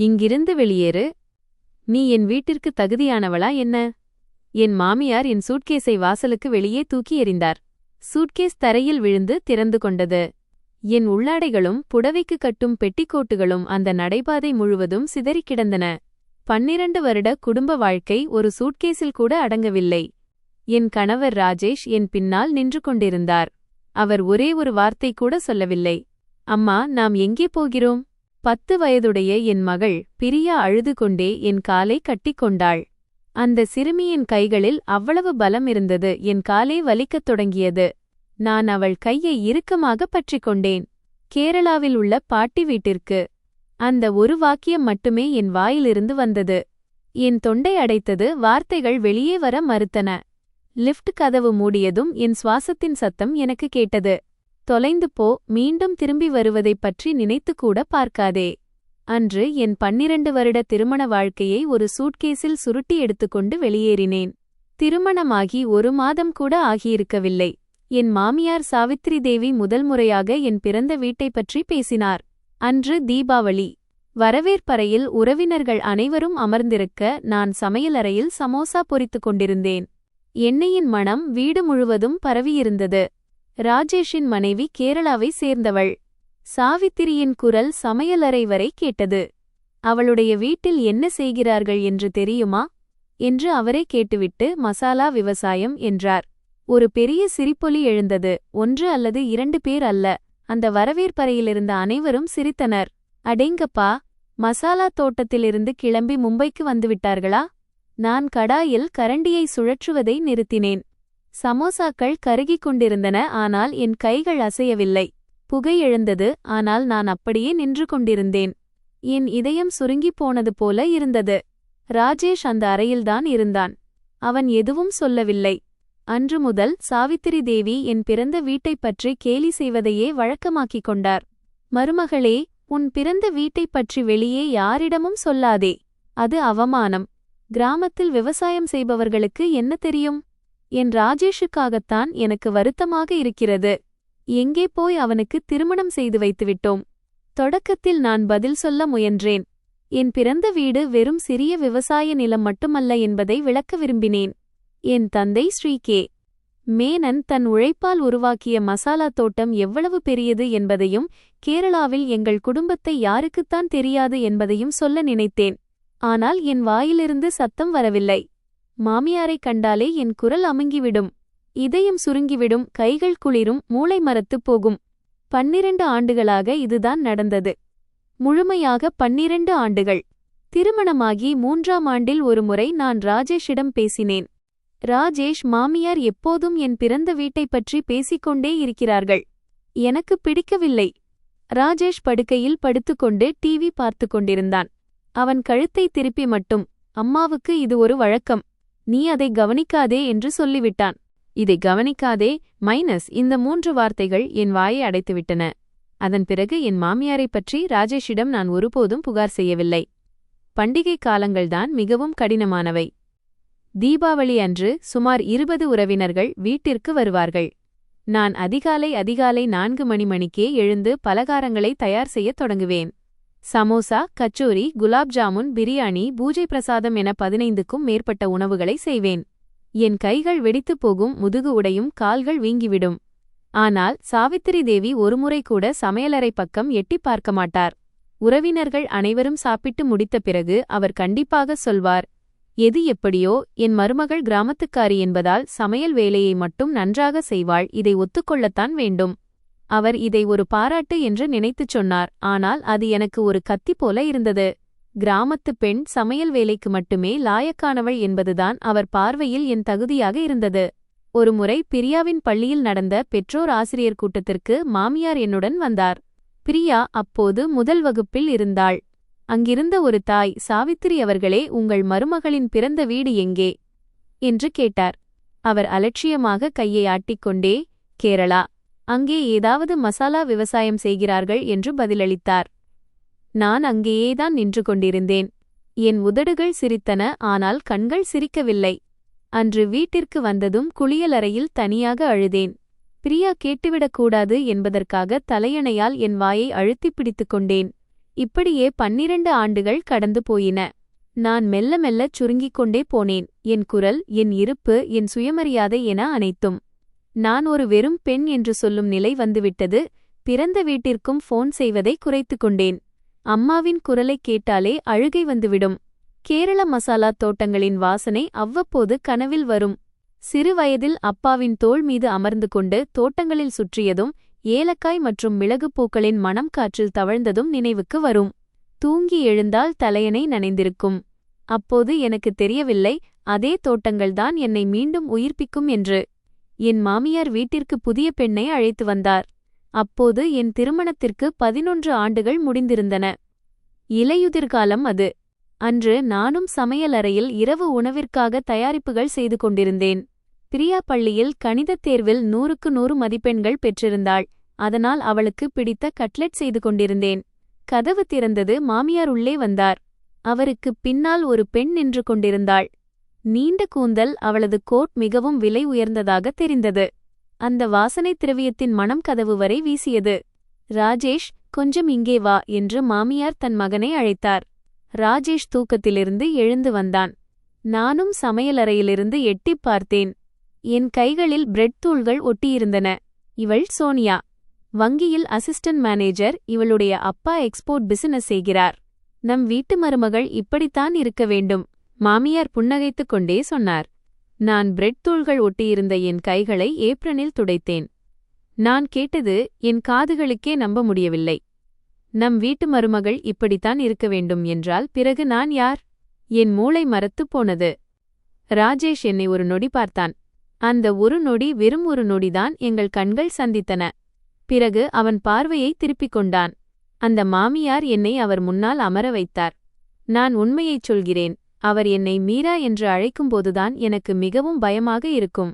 இங்கிருந்து வெளியேறு. நீ என் வீட்டிற்கு தகுதியானவளா என்ன? என் மாமியார் என் சூட்கேஸை வாசலுக்கு வெளியே தூக்கி எறிந்தார். சூட்கேஸ் தரையில் விழுந்து திறந்து கொண்டது. என் உள்ளாடைகளும் புடவைக்கு கட்டும் பெட்டிக்கோட்டுகளும் அந்த நடைபாதை முழுவதும் சிதறிக் கிடந்தன. 12 வருட குடும்ப வாழ்க்கை ஒரு சூட்கேஸில் கூட அடங்கவில்லை. என் கணவர் ராஜேஷ் என் பின்னால் நின்று கொண்டிருந்தார். அவர் ஒரே ஒரு வார்த்தை கூட சொல்லவில்லை. அம்மா, நாம் எங்கே போகிறோம்? 10 வயதுடைய என் மகள் பிரியா அழுது கொண்டே என் காலை கட்டிக்கொண்டாள். அந்த சிறுமியின் கைகளில் அவ்வளவு பலம் இருந்தது, என் காலே வலிக்கத் தொடங்கியது. நான் அவள் கையை இறுக்கமாக பற்றிக் கொண்டேன். கேரளாவில் உள்ள பாட்டி வீட்டிற்கு. அந்த ஒரு வாக்கியம் மட்டுமே என் வாயிலிருந்து வந்தது. என் தொண்டை அடைத்தது, வார்த்தைகள் வெளியே வர மறுத்தன. லிஃப்ட் கதவு மூடியதும் என் சுவாசத்தின் சத்தம் எனக்கு கேட்டது. தொலைந்து போ, மீண்டும் திரும்பி வருவதைப் பற்றி நினைத்துக்கூட பார்க்காதே. அன்று என் 12 வருட திருமண வாழ்க்கையை ஒரு சூட்கேஸில் சுருட்டி எடுத்துக்கொண்டு வெளியேறினேன். திருமணமாகி 1 மாதம் கூட ஆகியிருக்கவில்லை. என் மாமியார் சாவித்ரி தேவி முதல் முறையாக என் பிறந்த வீட்டைப் பற்றி பேசினார். அன்று தீபாவளி. வரவேற்பறையில் உறவினர்கள் அனைவரும் அமர்ந்திருக்க நான் சமையலறையில் சமோசா பொரித்துக் கொண்டிருந்தேன். எண்ணெயின் மணம் வீடு முழுவதும் பரவியிருந்தது. ராஜேஷின் மனைவி கேரளாவை சேர்ந்தவள். சாவித்திரியின் குரல் சமையலறை வரை கேட்டது. அவளுடைய வீட்டில் என்ன செய்கிறார்கள் என்று தெரியுமா என்று அவரே கேட்டுவிட்டு மசாலா விவசாயம் என்றார். ஒரு பெரிய சிரிப்பொலி எழுந்தது. 1 அல்லது 2 பேர் அல்ல, அந்த வரவேற்பறையிலிருந்த அனைவரும் சிரித்தனர். அடேங்கப்பா, மசாலா தோட்டத்திலிருந்து கிளம்பி மும்பைக்கு வந்துவிட்டார்களா? நான் கடாயில் கரண்டியை சுழற்றுவதை நிறுத்தினேன். சமோசாக்கள் கருகிக் கொண்டிருந்தன, ஆனால் என் கைகள் அசையவில்லை. புகை எழுந்தது, ஆனால் நான் அப்படியே நின்று கொண்டிருந்தேன். என் இதயம் சுருங்கிப் போனது போல இருந்தது. ராஜேஷ் அந்த அறையில்தான் இருந்தான். அவன் எதுவும் சொல்லவில்லை. அன்று முதல் சாவித்திரி தேவி என் பிறந்த வீட்டைப் பற்றி கேலி செய்வதையே வழக்கமாக்கிக் கொண்டார். மருமகளே, உன் பிறந்த வீட்டைப் பற்றி வெளியே யாரிடமும் சொல்லாதே. அது அவமானம். கிராமத்தில் விவசாயம் செய்பவர்களுக்கு என்ன தெரியும்? என் ராஜேஷுக்காகத்தான் எனக்கு வருத்தமாக இருக்கிறது. எங்கே போய் அவனுக்கு திருமணம் செய்து வைத்துவிட்டோம். தொடக்கத்தில் நான் பதில் சொல்ல முயன்றேன். என் பிறந்த வீடு வெறும் சிறிய விவசாய நிலம் மட்டுமல்ல என்பதை விளக்க விரும்பினேன். என் தந்தை ஸ்ரீ கே. மேனன் தன் உழைப்பால் உருவாக்கிய மசாலா தோட்டம் எவ்வளவு பெரியது என்பதையும், கேரளாவில் எங்கள் குடும்பத்தை யாருக்குத்தான் தெரியாது என்பதையும் சொல்ல நினைத்தேன். ஆனால் என் வாயிலிருந்து சத்தம் வரவில்லை. மாமியாரைக் கண்டாலே என் குரல் அமுங்கிவிடும். இதயம் சுருங்கிவிடும், கைகள் குளிரும், மூளை மரத்துப் போகும். 12 ஆண்டுகளாக இதுதான் நடந்தது. முழுமையாக 12 ஆண்டுகள். திருமணமாகி 3ஆம் ஆண்டில் ஒருமுறை நான் ராஜேஷிடம் பேசினேன். ராஜேஷ், மாமியார் எப்போதும் என் பிறந்த வீட்டைப் பற்றி பேசிக்கொண்டே இருக்கிறார்கள். எனக்கு பிடிக்கவில்லை. ராஜேஷ் படுக்கையில் படுத்துக்கொண்டு டிவி பார்த்து கொண்டிருந்தான். அவன் கழுத்தை திருப்பி மட்டும், அம்மாவுக்கு இது ஒரு வழக்கம், நீ அதை கவனிக்காதே என்று சொல்லிவிட்டான். இதை கவனிக்காதே மைனஸ் இந்த 3 வார்த்தைகள் என் வாயை அடைத்துவிட்டன. அதன் பிறகு என் மாமியாரைப் பற்றி ராஜேஷிடம் நான் ஒருபோதும் புகார் செய்யவில்லை. பண்டிகை காலங்கள்தான் மிகவும் கடினமானவை. தீபாவளி அன்று சுமார் 20 உறவினர்கள் வீட்டிற்கு வருவார்கள். நான் அதிகாலை 4 மணிக்கே எழுந்து பலகாரங்களை தயார் செய்யத் தொடங்குவேன். சமோசா, கச்சோரி, குலாப் ஜாமுன், பிரியாணி, பூஜை பிரசாதம் என 15க்கும் மேற்பட்ட உணவுகளை செய்வேன். என் கைகள் வெடித்துப் போகும், முதுகு உடையும், கால்கள் வீங்கிவிடும். ஆனால் சாவித்திரி தேவி ஒருமுறை கூட சமையலறை பக்கம் எட்டிப் பார்க்க மாட்டார். உறவினர்கள் அனைவரும் சாப்பிட்டு முடித்த பிறகு அவர் கண்டிப்பாக சொல்வார், எது எப்படியோ என் மருமகள் கிராமத்துக்காரி என்பதால் சமையல் வேலையை மட்டும் நன்றாக செய்வாள், இதை ஒத்துக்கொள்ளத்தான் வேண்டும். அவர் இதை ஒரு பாராட்டு என்று நினைத்துச் சொன்னார். ஆனால் அது எனக்கு ஒரு கத்தி போல இருந்தது. கிராமத்து பெண் சமையல் வேலைக்கு மட்டுமே லாயக்கானவள் என்பதுதான் அவர் பார்வையில் என் தகுதியாக இருந்தது. ஒருமுறை பிரியாவின் பள்ளியில் நடந்த பெற்றோர் ஆசிரியர் கூட்டத்திற்கு மாமியார் என்னுடன் வந்தார். பிரியா அப்போது முதல் வகுப்பில் இருந்தாள். அங்கிருந்த ஒரு தாய், சாவித்திரி அவர்களே, உங்கள் மருமகளின் பிறந்த வீடு எங்கே என்று கேட்டார். அவர் அலட்சியமாக கையை ஆட்டிக்கொண்டே, கேரளா, அங்கே ஏதாவது மசாலா விவசாயம் செய்கிறார்கள் என்று பதிலளித்தார். நான் அங்கேயேதான் நின்று கொண்டிருந்தேன். என் உதடுகள் சிரித்தன, ஆனால் கண்கள் சிரிக்கவில்லை. அன்று வீட்டிற்கு வந்ததும் குளியலறையில் தனியாக அழுதேன். பிரியா கேட்டுவிடக்கூடாது என்பதற்காக தலையணையால் என் வாயை அழுத்திப் பிடித்துக் கொண்டேன். இப்படியே 12 ஆண்டுகள் கடந்து போயின. நான் மெல்ல மெல்லச் சுருங்கிக் கொண்டே போனேன். என் குரல், என் இருப்பு, என் சுயமரியாதை என அனைத்தும். நான் ஒரு வெறும் பெண் என்று சொல்லும் நிலை வந்துவிட்டது. பிறந்த வீட்டிற்கும் ஃபோன் செய்வதை குறைத்துக் கொண்டேன். அம்மாவின் குரலைக் கேட்டாலே அழுகை வந்துவிடும். கேரள மசாலா தோட்டங்களின் வாசனை அவ்வப்போது கனவில் வரும். சிறு வயதில் அப்பாவின் தோள் மீது அமர்ந்து கொண்டு தோட்டங்களில் சுற்றியதும் ஏலக்காய் மற்றும் மிளகுப்பூக்களின் மணம் காற்றில் தவழ்ந்ததும் நினைவுக்கு வரும். தூங்கி எழுந்தால் தலையணை நனைந்திருக்கும். அப்போது எனக்கு தெரியவில்லை, அதே தோட்டங்கள்தான் என்னை மீண்டும் உயிர்ப்பிக்கும் என்று. என் மாமியார் வீட்டிற்கு புதிய பெண்ணை அழைத்து வந்தார். அப்போது என் திருமணத்திற்கு 11 ஆண்டுகள் முடிந்திருந்தன. இலையுதிர்காலம் அது. அன்று நானும் சமையலறையில் இரவு உணவிற்காக தயாரிப்புகள் செய்து கொண்டிருந்தேன். பிரியா பள்ளியில் கணிதத் தேர்வில் 100க்கு 100 மதிப்பெண்கள் பெற்றிருந்தாள். அதனால் அவளுக்கு பிடித்த கட்லெட் செய்து கொண்டிருந்தேன். கதவு திறந்தது. மாமியார் உள்ளே வந்தார். அவருக்குப் பின்னால் ஒரு பெண் நின்று கொண்டிருந்தாள். நீண்ட கூந்தல், அவளது கோட் மிகவும் விலை உயர்ந்ததாக தெரிந்தது. அந்த வாசனை திரவியத்தின் மணம் கதவு வரை வீசியது. ராஜேஷ், கொஞ்சம் இங்கே வா என்று மாமியார் தன் மகனை அழைத்தார். ராஜேஷ் தூக்கத்திலிருந்து எழுந்து வந்தான். நானும் சமையலறையிலிருந்து எட்டிப் பார்த்தேன். என் கைகளில் பிரெட் தூள்கள் ஒட்டியிருந்தன. இவள் சோனியா, வங்கியில் அசிஸ்டன்ட் மேனேஜர். இவளுடைய அப்பா எக்ஸ்போர்ட் பிசினஸ் செய்கிறார். நம் வீட்டு மருமகள் இப்படித்தான் இருக்க வேண்டும். மாமியார் புன்னகைத்துக் கொண்டே சொன்னார். நான் பிரெட் தூள்கள் ஒட்டியிருந்த என் கைகளை ஏப்ரனில் துடைத்தேன். நான் கேட்டது என் காதுகளுக்கே நம்ப முடியவில்லை. நம் வீட்டு மருமகள் இப்படித்தான் இருக்க வேண்டும் என்றால் பிறகு நான் யார்? என் மூளை மரத்துப் போனது. ராஜேஷ் என்னை ஒரு நொடி பார்த்தான். அந்த ஒரு நொடி, வெறும் ஒரு நொடிதான் எங்கள் கண்கள் சந்தித்தன. பிறகு அவன் பார்வையை திருப்பிக் கொண்டான். அந்த மாமியார் என்னை அவர் முன்னால் அமர வைத்தார். நான் உண்மையைச் சொல்கிறேன், அவர் என்னை மீரா என்று அழைக்கும்போதுதான் எனக்கு மிகவும் பயமாக இருக்கும்.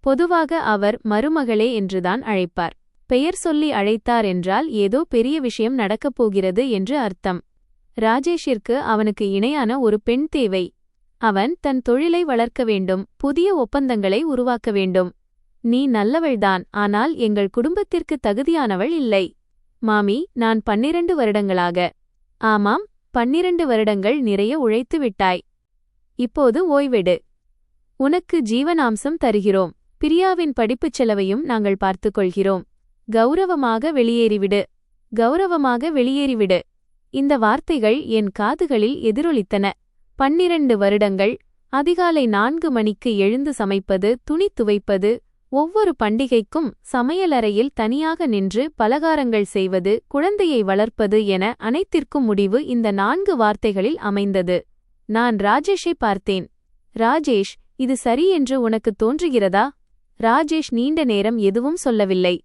பொதுவாக அவர் மருமகளே என்றுதான் அழைப்பார். பெயர் சொல்லி அழைத்தார் என்றால் ஏதோ பெரிய விஷயம் நடக்கப் போகிறது என்று அர்த்தம். ராஜேஷிற்கு அவனுக்கு இணையான ஒரு பெண் தேவை. அவன் தன் தொழிலை வளர்க்க வேண்டும், புதிய ஒப்பந்தங்களை உருவாக்க வேண்டும். நீ நல்லவள்தான், ஆனால் எங்கள் குடும்பத்திற்கு தகுதியானவள் இல்லை. மாமி, நான் 12 வருடங்களாக. ஆமாம், 12 வருடங்கள் நிறைய உழைத்து விட்டாய். இப்போது ஓய்வெடு. உனக்கு ஜீவனாம்சம் தருகிறோம். பிரியாவின் படிப்புச் செலவையும் நாங்கள் பார்த்துக் கொள்கிறோம். கௌரவமாக வெளியேறிவிடு. கௌரவமாக வெளியேறிவிடு. இந்த வார்த்தைகள் என் காதுகளில் எதிரொலித்தன. 12 வருடங்கள். அதிகாலை 4 மணிக்கு எழுந்து சமைப்பது, துணி துவைப்பது, ஒவ்வொரு பண்டிகைக்கும் சமையலறையில் தனியாக நின்று பலகாரங்கள் செய்வது, குழந்தையை வளர்ப்பது என அனைத்திற்கும் முடிவு இந்த 4 வார்த்தைகளில் அமைந்தது. நான் ராஜேஷை பார்த்தேன். ராஜேஷ், இது சரி என்று உனக்கு தோன்றுகிறதா? ராஜேஷ் நீண்ட நேரம் எதுவும் சொல்லவில்லை.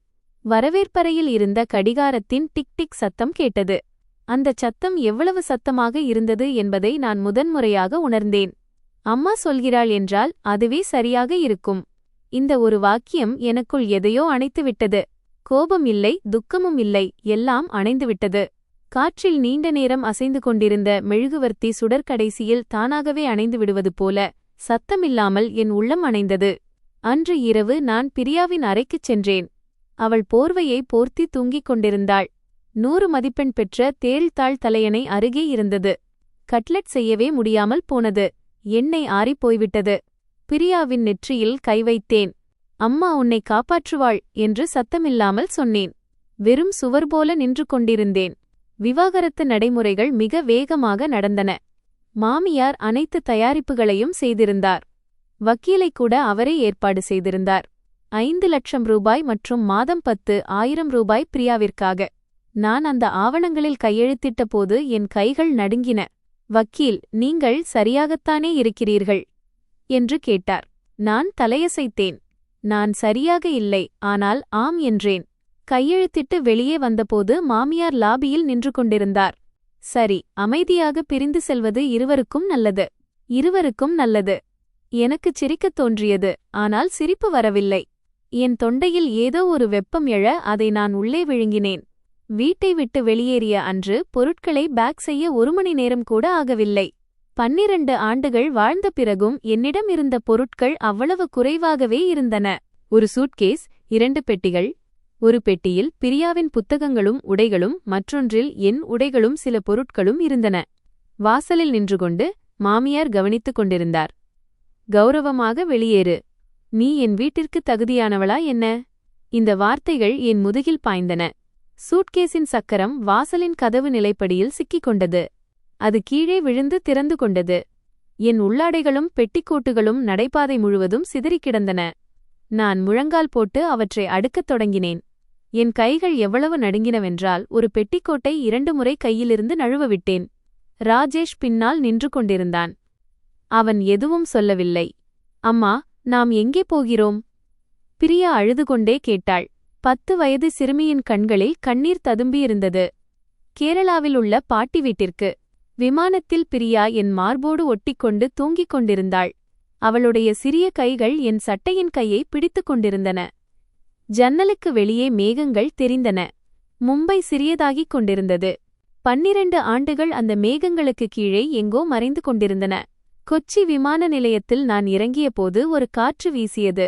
வரவேற்பறையில் இருந்த கடிகாரத்தின் டிக் டிக் சத்தம் கேட்டது. அந்தச் சத்தம் எவ்வளவு சத்தமாக இருந்தது என்பதை நான் முதன்முறையாக உணர்ந்தேன். அம்மா சொல்கிறாள் என்றால் அதுவே சரியாக இருக்கும். இந்த ஒரு வாக்கியம் எனக்குள் எதையோ அணைத்துவிட்டது. கோபம் இல்லை, துக்கமும் இல்லை, எல்லாம் அணைந்துவிட்டது. காற்றில் நீண்ட நேரம் அசைந்து கொண்டிருந்த மெழுகுவர்த்தி சுடர்கடைசியில் தானாகவே அணைந்து விடுவது போல சத்தமில்லாமல் என் உள்ளம் அணைந்தது. அன்று இரவு நான் பிரியாவின் அறைக்குச் சென்றேன். அவள் போர்வையை போர்த்தி தூங்கிக் கொண்டிருந்தாள். 100 மதிப்பெண் பெற்ற தேள்தாள் தலையணை அருகே இருந்தது. கட்லெட் செய்யவே முடியாமல் போனது. எண்ணெய் ஆறிப் போய்விட்டது. பிரியாவின் நெற்றியில் கை வைத்தேன். அம்மா உன்னை காப்பாற்றுவாள் என்று சத்தமில்லாமல் சொன்னேன். வெறும் சுவர் போல நின்று கொண்டிருந்தேன். விவாகரத்து நடைமுறைகள் மிக வேகமாக நடந்தன. மாமியார் அனைத்து தயாரிப்புகளையும் செய்திருந்தார். வக்கீலை கூட அவரே ஏற்பாடு செய்திருந்தார். 5 லட்சம் ரூபாய் மற்றும் மாதம் 10,000 ரூபாய் பிரியாவிற்காக. நான் அந்த ஆவணங்களில் கையெழுத்திட்ட போது என் கைகள் நடுங்கின. வக்கீல், நீங்கள் சரியாகத்தானே இருக்கிறீர்கள் என்று கேட்டார். நான் தலையசைத்தேன். நான் சரியாக இல்லை, ஆனால் ஆம் என்றேன். கையெழுத்திட்டு வெளியே வந்தபோது மாமியார் லாபியில் நின்று கொண்டிருந்தார். சரி, அமைதியாக பிரிந்து செல்வது இருவருக்கும் நல்லது. இருவருக்கும் நல்லது. எனக்குச் சிரிக்கத் தோன்றியது, ஆனால் சிரிப்பு வரவில்லை. என் தொண்டையில் ஏதோ ஒரு வெப்பம் எழ அதை நான் உள்ளே விழுங்கினேன். வீட்டை விட்டு வெளியேறிய அன்று பொருட்களை பேக் செய்ய 1 மணி நேரம் கூட ஆகவில்லை. 12 ஆண்டுகள் வாழ்ந்த பிறகும் என்னிடம் இருந்த பொருட்கள் அவ்வளவு குறைவாகவே இருந்தன. ஒரு சூட்கேஸ், 2 பெட்டிகள், ஒரு பெட்டியில் பிரியாவின் புத்தகங்களும் உடைகளும், மற்றொன்றில் என் உடைகளும் சில பொருட்களும் இருந்தன. வாசலில் நின்று கொண்டு மாமியார் கவனித்துக் கொண்டிருந்தார். கௌரவமாக வெளியேறு. நீ என் வீட்டிற்கு தகுதியானவளா என்ன? இந்த வார்த்தைகள் என் முதுகில் பாய்ந்தன. சூட்கேஸின் சக்கரம் வாசலின் கதவு நிலைப்படியில் சிக்கிக் கொண்டது. அது கீழே விழுந்து திறந்து கொண்டது. என் உள்ளாடைகளும் பெட்டிக்கோட்டுகளும் நடைபாதை முழுவதும் சிதறிக் கிடந்தன. நான் முழங்கால் போட்டு அவற்றை அடுக்கத் தொடங்கினேன். என் கைகள் எவ்வளவு நடுங்கினவென்றால் ஒரு பெட்டிக்கோட்டை 2 முறை கையிலிருந்து நழுவவிட்டேன். ராஜேஷ் பின்னால் நின்று கொண்டிருந்தான். அவன் எதுவும் சொல்லவில்லை. அம்மா, நாம் எங்கே போகிறோம்? பிரியா அழுதுகொண்டே கேட்டாள். 10 வயது சிறுமியின் கண்களில் கண்ணீர் ததும்பியிருந்தது. கேரளாவில் உள்ள பாட்டி வீட்டிற்கு. விமானத்தில் பிரியா என் மார்போடு ஒட்டிக்கொண்டு தூங்கிக் கொண்டிருந்தாள். அவளுடைய சிறிய கைகள் என் சட்டையின் கையை பிடித்துக் கொண்டிருந்தன. ஜன்னலுக்கு வெளியே மேகங்கள் தெரிந்தன. மும்பை சிறியதாகிக் கொண்டிருந்தது. 12 ஆண்டுகள் அந்த மேகங்களுக்கு கீழே எங்கோ மறைந்து கொண்டிருந்தன. கொச்சி விமான நிலையத்தில் நான் இறங்கியபோது ஒரு காற்று வீசியது.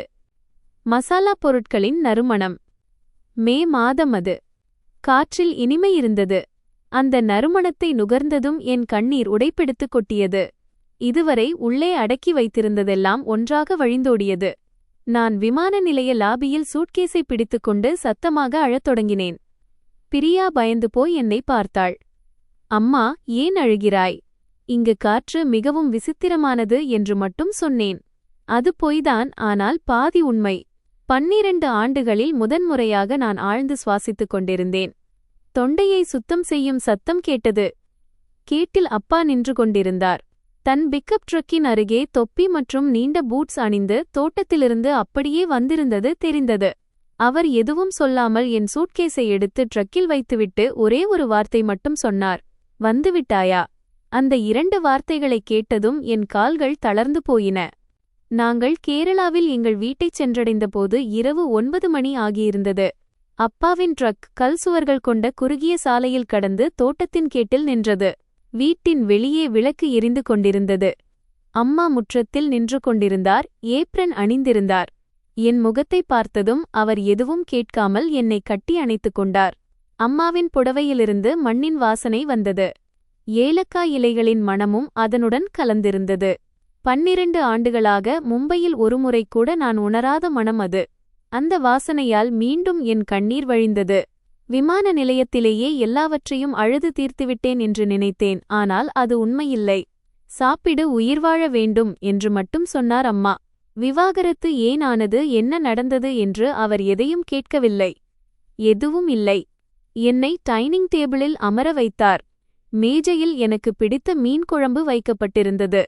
மசாலா பொருட்களின் நறுமணம். மே மாதம் அது. காற்றில் இனிமை இருந்தது. அந்த நறுமணத்தை நுகர்ந்ததும் என் கண்ணீர் உடைப்பெடுத்துக் கொட்டியது. இதுவரை உள்ளே அடக்கி வைத்திருந்ததெல்லாம் ஒன்றாக வழிந்தோடியது. நான் விமான நிலைய லாபியில் சூட்கேஸை பிடித்துக்கொண்டு சத்தமாக அழத் தொடங்கினேன். பிரியா பயந்து போய் என்னை பார்த்தாள். அம்மா, ஏன் அழுகிறாய்? இங்கு காற்று மிகவும் விசித்திரமானது என்று மட்டும் சொன்னேன். அது பொய்தான், ஆனால் பாதி உண்மை. 12 ஆண்டுகளில் முதன்முறையாக நான் ஆழ்ந்து சுவாசித்துக் கொண்டிருந்தேன். தொண்டையை சுத்தம் செய்யும் சத்தம் கேட்டது. கேட்டில் அப்பா நின்று கொண்டிருந்தார். தன் பிக்கப் ட்ரக்கின் அருகே தொப்பி மற்றும் நீண்ட பூட்ஸ் அணிந்து தோட்டத்திலிருந்து அப்படியே வந்திருந்தது தெரிந்தது. அவர் எதுவும் சொல்லாமல் என் சூட்கேஸை எடுத்து ட்ரக்கில் வைத்துவிட்டு ஒரே ஒரு வார்த்தை மட்டும் சொன்னார். வந்துவிட்டாயா? அந்த 2 வார்த்தைகளைக் கேட்டதும் என் கால்கள் தளர்ந்து போயின. நாங்கள் கேரளாவில் எங்கள் வீட்டைச் சென்றடைந்தபோது இரவு 9 மணி ஆகியிருந்தது. அப்பாவின் ட்ரக் கல் சுவர்கள் கொண்ட குறுகிய சாலையில் கடந்து தோட்டத்தின் கேட்டில் நின்றது. வீட்டின் வெளியே விளக்கு எரிந்து கொண்டிருந்தது. அம்மா முற்றத்தில் நின்று கொண்டிருந்தார். ஏப்ரன் அணிந்திருந்தார். என் முகத்தை பார்த்ததும் அவர் எதுவும் கேட்காமல் என்னை கட்டி அணைத்துக் கொண்டார். அம்மாவின் புடவையிலிருந்து மண்ணின் வாசனை வந்தது. ஏலக்காய் இலைகளின் மணமும் அதனுடன் கலந்திருந்தது. 12 ஆண்டுகளாக மும்பையில் ஒருமுறை கூட நான் உணராத மணம் அது. அந்த வாசனையால் மீண்டும் என் கண்ணீர் வழிந்தது. விமான நிலையத்திலேயே எல்லாவற்றையும் அழுது தீர்த்துவிட்டேன் என்று நினைத்தேன். ஆனால் அது உண்மையில்லை. சாப்பிடு, உயிர் வாழ வேண்டும் என்று மட்டும் சொன்னார் அம்மா. விவாகரத்து ஏன் ஆனது, என்ன நடந்தது என்று அவர் எதையும் கேட்கவில்லை. எதுவும் இல்லை. என்னை டைனிங் டேபிளில் அமர வைத்தார். மேஜையில் எனக்கு பிடித்த மீன் குழம்பு வைக்கப்பட்டிருந்தது.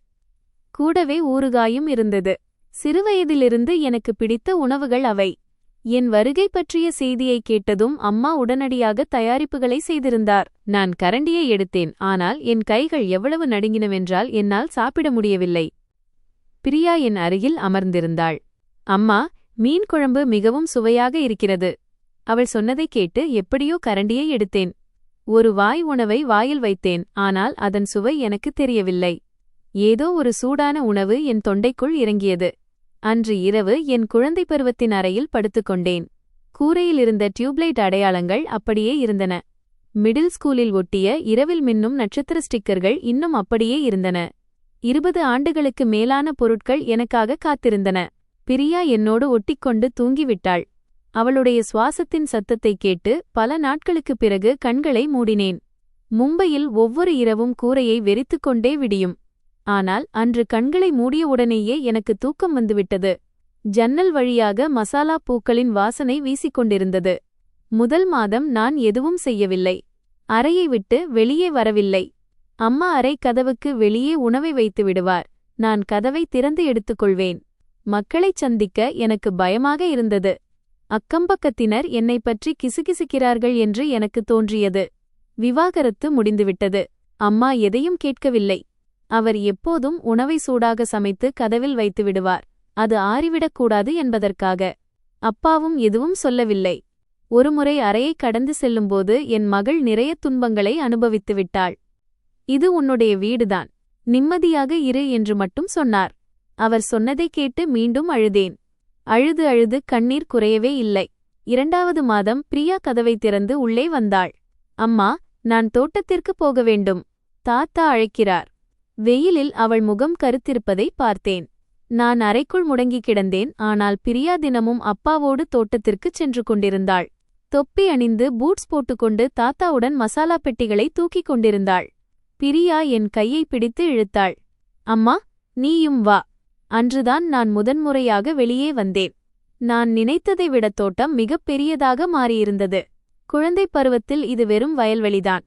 கூடவே ஊறுகாயும் இருந்தது. சிறுவயதிலிருந்து எனக்கு பிடித்த உணவுகள் அவை. என் வருகை பற்றிய செய்தியை கேட்டதும் அம்மா உடனடியாக தயாரிப்புகளை செய்திருந்தார். நான் கரண்டியை எடுத்தேன். ஆனால் என் கைகள் எவ்வளவு நடுங்கினவென்றால் என்னால் சாப்பிட முடியவில்லை. பிரியா என் அருகில் அமர்ந்திருந்தாள். அம்மா, மீன் குழம்பு மிகவும் சுவையாக இருக்கிறது. அவள் சொன்னதைக் கேட்டு எப்படியோ கரண்டியை எடுத்தேன். ஒரு வாய் உணவை வாயில் வைத்தேன். ஆனால் அதன் சுவை எனக்கு தெரியவில்லை. ஏதோ ஒரு சூடான உணவு என் தொண்டைக்குள் இறங்கியது. அன்று இரவு என் குழந்தை பருவத்தின் அறையில் படுத்துக்கொண்டேன். கூரையிலிருந்த டியூப்லைட் அடையாளங்கள் அப்படியே இருந்தன. மிடில் ஸ்கூலில் ஒட்டிய இரவில் மின்னும் நட்சத்திர ஸ்டிக்கர்கள் இன்னும் அப்படியே இருந்தன. 20 ஆண்டுகளுக்கு மேலான பொருட்கள் எனக்காக காத்திருந்தன. பிரியா என்னோடு ஒட்டிக்கொண்டு தூங்கிவிட்டாள். அவளுடைய சுவாசத்தின் சத்தத்தைக் கேட்டு பல நாட்களுக்குப் பிறகு கண்களை மூடினேன். மும்பையில் ஒவ்வொரு இரவும் கூரையை வெறித்துக்கொண்டே விடியும். ஆனால் அன்று கண்களை மூடியவுடனேயே எனக்கு தூக்கம் வந்துவிட்டது. ஜன்னல் வழியாக மசாலா பூக்களின் வாசனை வீசிக்கொண்டிருந்தது. முதல் மாதம் நான் எதுவும் செய்யவில்லை. அறையை விட்டு வெளியே வரவில்லை. அம்மா அறை கதவுக்கு வெளியே உணவை வைத்து விடுவார். நான் கதவை திறந்து எடுத்துக்கொள்வேன். மக்களைச் சந்திக்க எனக்கு பயமாக இருந்தது. அக்கம்பக்கத்தினர் என்னைப் பற்றி கிசுகிசுக்கிறார்கள் என்று எனக்கு தோன்றியது. விவாகரத்து முடிந்துவிட்டது. அம்மா எதையும் கேட்கவில்லை. அவர் எப்போதும் உணவை சூடாக சமைத்து கதவில் வைத்து விடுவார். அது ஆறிவிடக்கூடாது என்பதற்காக. அப்பாவும் எதுவும் சொல்லவில்லை. ஒருமுறை அறையை கடந்து செல்லும்போது என் மகள் நிறைய துன்பங்களை அனுபவித்து விட்டாள். இது உன்னுடைய வீடுதான், நிம்மதியாக இரு என்று மட்டும் சொன்னார். அவர் சொன்னதை கேட்டு மீண்டும் அழுதேன். அழுது அழுது கண்ணீர் குறையவே இல்லை. 2வது மாதம் பிரியா கதவை திறந்து உள்ளே வந்தாள். அம்மா, நான் தோட்டத்திற்கு போக வேண்டும். தாத்தா அழைக்கிறார். வெயிலில் அவள் முகம் கருத்திருப்பதை பார்த்தேன். நான் அறைக்குள் முடங்கி கிடந்தேன். ஆனால் பிரியா தினமும் அப்பாவோடு தோட்டத்திற்குச் சென்று கொண்டிருந்தாள். தொப்பி அணிந்து பூட்ஸ் போட்டுக்கொண்டு தாத்தாவுடன் மசாலா பெட்டிகளை தூக்கிக் கொண்டிருந்தாள். பிரியா என் கையை பிடித்து இழுத்தாள். அம்மா, நீயும் வா. அன்றுதான் நான் முதன்முறையாக வெளியே வந்தேன். நான் நினைத்ததை விட தோட்டம் மிகப் பெரியதாக மாறியிருந்தது. குழந்தை பருவத்தில் இது வெறும் வயல்வெளிதான்.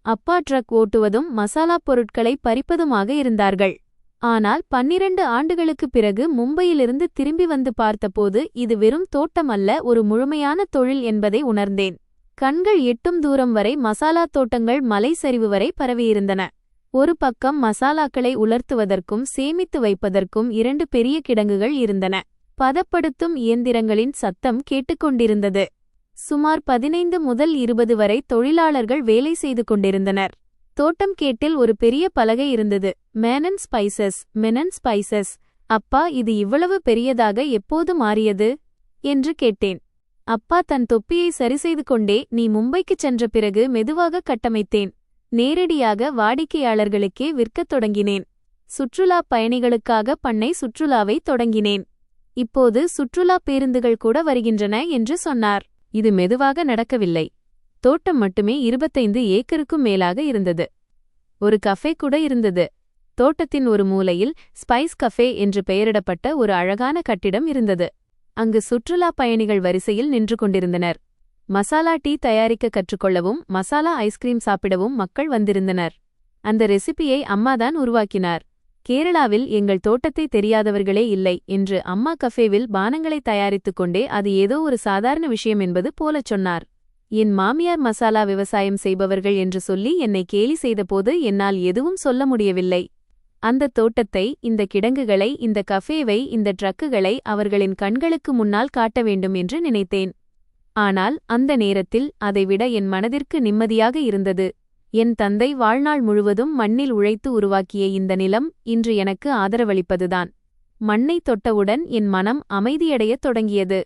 அப்பா ட்ரக் ஓட்டுவதும் மசாலாப் பொருட்களை பறிப்பதுமாக இருந்தார்கள். ஆனால் 12 ஆண்டுகளுக்குப் பிறகு மும்பையிலிருந்து திரும்பி வந்து பார்த்தபோது இது வெறும் தோட்டம் அல்ல, ஒரு முழுமையான தொழில் என்பதை உணர்ந்தேன். கண்கள் எட்டும் தூரம் வரை மசாலா தோட்டங்கள் மலை சரிவு வரை பரவியிருந்தன. ஒரு பக்கம் மசாலாக்களை உலர்த்துவதற்கும் சேமித்து வைப்பதற்கும் 2 பெரிய கிடங்குகள் இருந்தன. பதப்படுத்தும் இயந்திரங்களின் சத்தம் கேட்டுக்கொண்டிருந்தது. சுமார் 15 முதல் 20 வரை தொழிலாளர்கள் வேலை செய்து கொண்டிருந்தனர். தோட்டம் கேட்டில் ஒரு பெரிய பலகை இருந்தது. மெனன் ஸ்பைசஸ். அப்பா, இது இவ்வளவு பெரியதாக எப்போது மாறியது என்று கேட்டேன். அப்பா தன் தொப்பியை சரிசெய்து கொண்டே, நீ மும்பைக்குச் சென்ற பிறகு மெதுவாக கட்டமைத்தேன். நேரடியாக வாடிக்கையாளர்களுக்கே விற்கத் தொடங்கினேன். சுற்றுலாப் பயணிகளுக்காக பண்ணை சுற்றுலாவை தொடங்கினேன். இப்போது சுற்றுலா பேருந்துகள் கூட வருகின்றன என்று சொன்னார். இது மெதுவாக நடக்கவில்லை. தோட்டம் மட்டுமே 25 ஏக்கருக்கும் மேலாக இருந்தது. ஒரு கஃபே கூட இருந்தது. தோட்டத்தின் ஒரு மூலையில் ஸ்பைஸ் கஃபே என்று பெயரிடப்பட்ட ஒரு அழகான கட்டிடம் இருந்தது. அங்கு சுற்றுலா பயணிகள் வரிசையில் நின்று கொண்டிருந்தனர். மசாலா டீ தயாரிக்க கற்றுக்கொள்ளவும் மசாலா ஐஸ்கிரீம் சாப்பிடவும் மக்கள் வந்திருந்தனர். அந்த ரெசிபியை அம்மாதான் உருவாக்கினார். கேரளாவில் எங்கள் தோட்டத்தை தெரியாதவர்களே இல்லை என்று அம்மா கஃபேவில் பானங்களை தயாரித்துக் கொண்டே அது ஏதோ ஒரு சாதாரண விஷயம் என்பது போலச் சொன்னார். என் மாமியார் மசாலா விவசாயம் செய்பவர்கள் என்று சொல்லி என்னை கேலி செய்தபோது என்னால் எதுவும் சொல்ல முடியவில்லை. அந்த தோட்டத்தை, இந்த கிடங்குகளை, இந்த கஃபேவை, இந்த ட்ரக்குகளை அவர்களின் கண்களுக்கு முன்னால் காட்ட வேண்டும் என்று நினைத்தேன். ஆனால் அந்த நேரத்தில் அதைவிட என் மனதிற்கு நிம்மதியாக இருந்தது. என் தந்தை வாழ்நாள் முழுவதும் மண்ணில் உழைத்து உருவாக்கிய இந்த நிலம் இன்று எனக்கு ஆதரவளிப்பதுதான். மண்ணை தொட்டவுடன் என் மனம் அமைதியடையத் தொடங்கியது.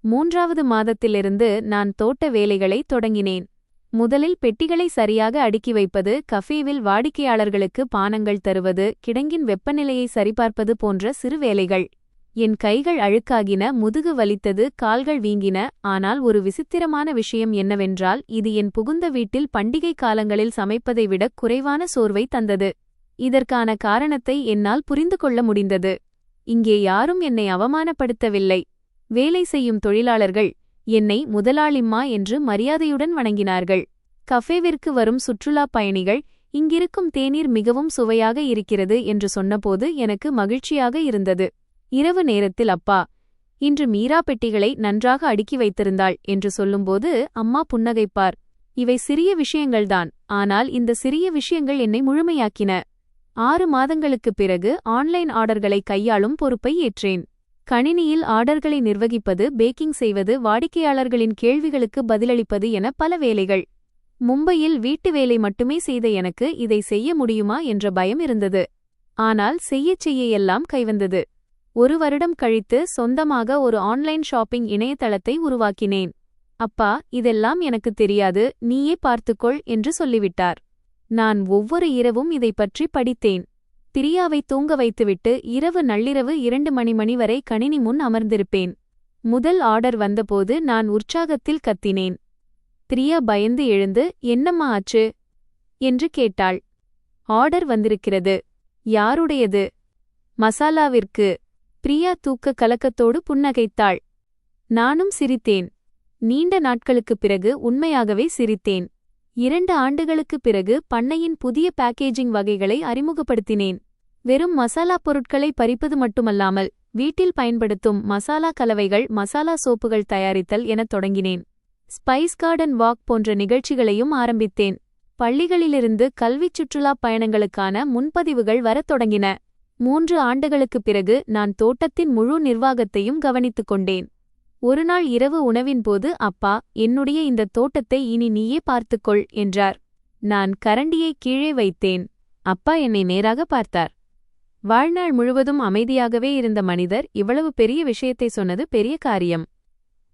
3வது மாதத்திலிருந்து நான் தோட்ட வேலைகளை தொடங்கினேன். முதலில் பெட்டிகளை சரியாக அடுக்கி வைப்பது, கஃபேவில் வாடிக்கையாளர்களுக்கு பானங்கள் தருவது, கிடங்கின் வெப்பநிலையை சரிபார்ப்பது போன்ற சிறு வேலைகள். என் கைகள் அழுக்காகின, முதுகு வலித்தது, கால்கள் வீங்கின. ஆனால் ஒரு விசித்திரமான விஷயம் என்னவென்றால், இது என் புகுந்த வீட்டில் பண்டிகை காலங்களில் சமைப்பதை விட குறைவான சோர்வை தந்தது. இதற்கான காரணத்தை என்னால் புரிந்து கொள்ள முடிந்தது. இங்கே யாரும் என்னை அவமானப்படுத்தவில்லை. வேலை செய்யும் தொழிலாளர்கள் என்னை முதலாளிம்மா என்று மரியாதையுடன் வணங்கினார்கள். கஃபேவிற்கு வரும் சுற்றுலாப் பயணிகள், இங்கிருக்கும் தேநீர் மிகவும் சுவையாக இருக்கிறது என்று சொன்னபோது எனக்கு மகிழ்ச்சியாக இருந்தது. இரவு நேரத்தில் அப்பா, இன்று மீரா பெட்டிகளை நன்றாக அடுக்கி வைத்திருந்தாள் என்று சொல்லும்போது அம்மா புன்னகைப்பார். இவை சிறிய விஷயங்கள்தான், ஆனால் இந்த சிறிய விஷயங்கள் என்னை முழுமையாக்கின. 6 மாதங்களுக்குப் பிறகு ஆன்லைன் ஆர்டர்களை கையாளும் பொறுப்பை ஏற்றேன். கணினியில் ஆர்டர்களை நிர்வகிப்பது, பேக்கிங் செய்வது, வாடிக்கையாளர்களின் கேள்விகளுக்கு பதிலளிப்பது என பல வேலைகள். மும்பையில் வீட்டு வேலை மட்டுமே செய்த எனக்கு இதை செய்ய முடியுமா என்ற பயம் இருந்தது. ஆனால் செய்யச் செய்ய எல்லாம் கைவந்தது. 1 வருடம் கழித்து சொந்தமாக ஒரு ஆன்லைன் ஷாப்பிங் இணையதளத்தை உருவாக்கினேன். அப்பா, இதெல்லாம் எனக்கு தெரியாது, நீயே பார்த்துக்கொள் என்று சொல்லிவிட்டார். நான் ஒவ்வொரு இரவும் இதை பற்றி படித்தேன். பிரியாவை தூங்க வைத்துவிட்டு இரவு நள்ளிரவு 2 மணி வரை கணினி முன் அமர்ந்திருப்பேன். முதல் ஆர்டர் வந்தபோது நான் உற்சாகத்தில் கத்தினேன். பிரியா பயந்து எழுந்து, என்னம்மா ஆச்சு என்று கேட்டாள். ஆர்டர் வந்திருக்கிறது. யாருடையது? மசாலாவிற்கு. பிரியா தூக்க கலக்கத்தோடு புன்னகைத்தாள். நானும் சிரித்தேன். நீண்ட நாட்களுக்குப் பிறகு உண்மையாகவே சிரித்தேன். 2 ஆண்டுகளுக்குப் பிறகு பண்ணையின் புதிய பேக்கேஜிங் வகைகளை அறிமுகப்படுத்தினேன். வெறும் மசாலா பொருட்களை பறிப்பது மட்டுமல்லாமல் வீட்டில் பயன்படுத்தும் மசாலா கலவைகள், மசாலா சோப்புகள் தயாரித்தல் எனத் தொடங்கினேன். ஸ்பைஸ் கார்டன் வாக் போன்ற நிகழ்ச்சிகளையும் ஆரம்பித்தேன். பள்ளிகளிலிருந்து கல்விச் சுற்றுலாப் பயணங்களுக்கான முன்பதிவுகள் வரத் தொடங்கின. 3 ஆண்டுகளுக்குப் பிறகு நான் தோட்டத்தின் முழு நிர்வாகத்தையும் கவனித்துக் கொண்டேன். ஒருநாள் இரவு உணவின் போது அப்பா, என்னுடைய இந்த தோட்டத்தை இனி நீயே பார்த்துக்கொள் என்றார். நான் கரண்டியை கீழே வைத்தேன். அப்பா என்னை நேராக பார்த்தார். வாழ்நாள் முழுவதும் அமைதியாகவே இருந்த மனிதர் இவ்வளவு பெரிய விஷயத்தை சொன்னது பெரிய காரியம்.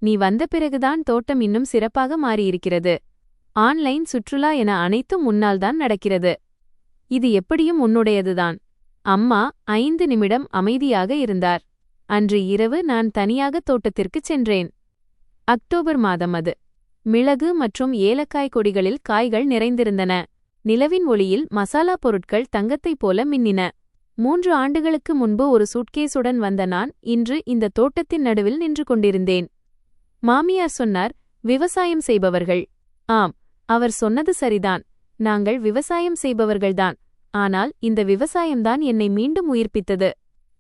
நீ வந்த பிறகுதான் தோட்டம் இன்னும் சிறப்பாக மாறியிருக்கிறது. ஆன்லைன் சுற்றுலா என அனைத்தும் முன்னால்தான் நடக்கிறது. இது எப்படியும் உன்னுடையதுதான். அம்மா 5 நிமிடம் அமைதியாக இருந்தார். அன்று இரவு நான் தனியாக தோட்டத்திற்குச் சென்றேன். அக்டோபர் மாதம் அது. மிளகு மற்றும் ஏலக்காய் கொடிகளில் காய்கள் நிறைந்திருந்தன. நிலவின் ஒளியில் மசாலா பொருட்கள் தங்கத்தைப் போல மின்னின. 3 ஆண்டுகளுக்கு முன்பு ஒரு சூட்கேஸுடன் வந்த நான் இன்று இந்த தோட்டத்தின் நடுவில் நின்று கொண்டிருந்தேன். மாமியார் சொன்னார், விவசாயம் செய்பவர்கள். ஆம், அவர் சொன்னது சரிதான். நாங்கள் விவசாயம் செய்பவர்கள்தான். ஆனால் இந்த விவசாயம்தான் என்னை மீண்டும் உயிர்ப்பித்தது.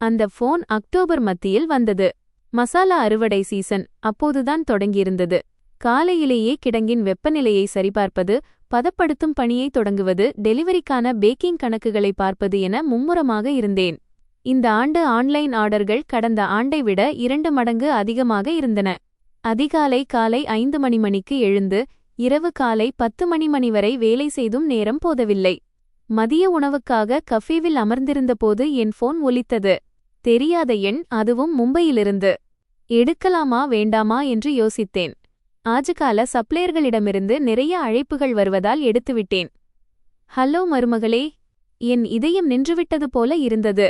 அந்த போன் அக்டோபர் மத்தியில் வந்தது. மசாலா அறுவடை சீசன் அப்போதுதான் தொடங்கியிருந்தது. காலையிலேயே கிடங்கின் வெப்பநிலையை சரிபார்ப்பது, பதப்படுத்தும் பணியை தொடங்குவது, டெலிவரிக்கான பேக்கிங் கணக்குகளை பார்ப்பது என மும்முரமாக இருந்தேன். இந்த ஆண்டு ஆன்லைன் ஆர்டர்கள் கடந்த ஆண்டை விட 2 மடங்கு அதிகமாக இருந்தன. அதிகாலை காலை 5 மணிக்கு எழுந்து இரவு காலை 10 மணி வரை வேலை செய்தும் நேரம் போதவில்லை. மதிய உணவுக்காக கஃபேவில் அமர்ந்திருந்தபோது என் போன் ஒலித்தது. தெரியாத எண், அதுவும் மும்பையிலிருந்து. எடுக்கலாமா வேண்டாமா என்று யோசித்தேன். ஆஜகால சப்ளையர்களிடமிருந்து நிறைய அழைப்புகள் வருவதால் எடுத்துவிட்டேன். ஹலோ மருமகளே. என் இதயம் நின்றுவிட்டது போல இருந்தது.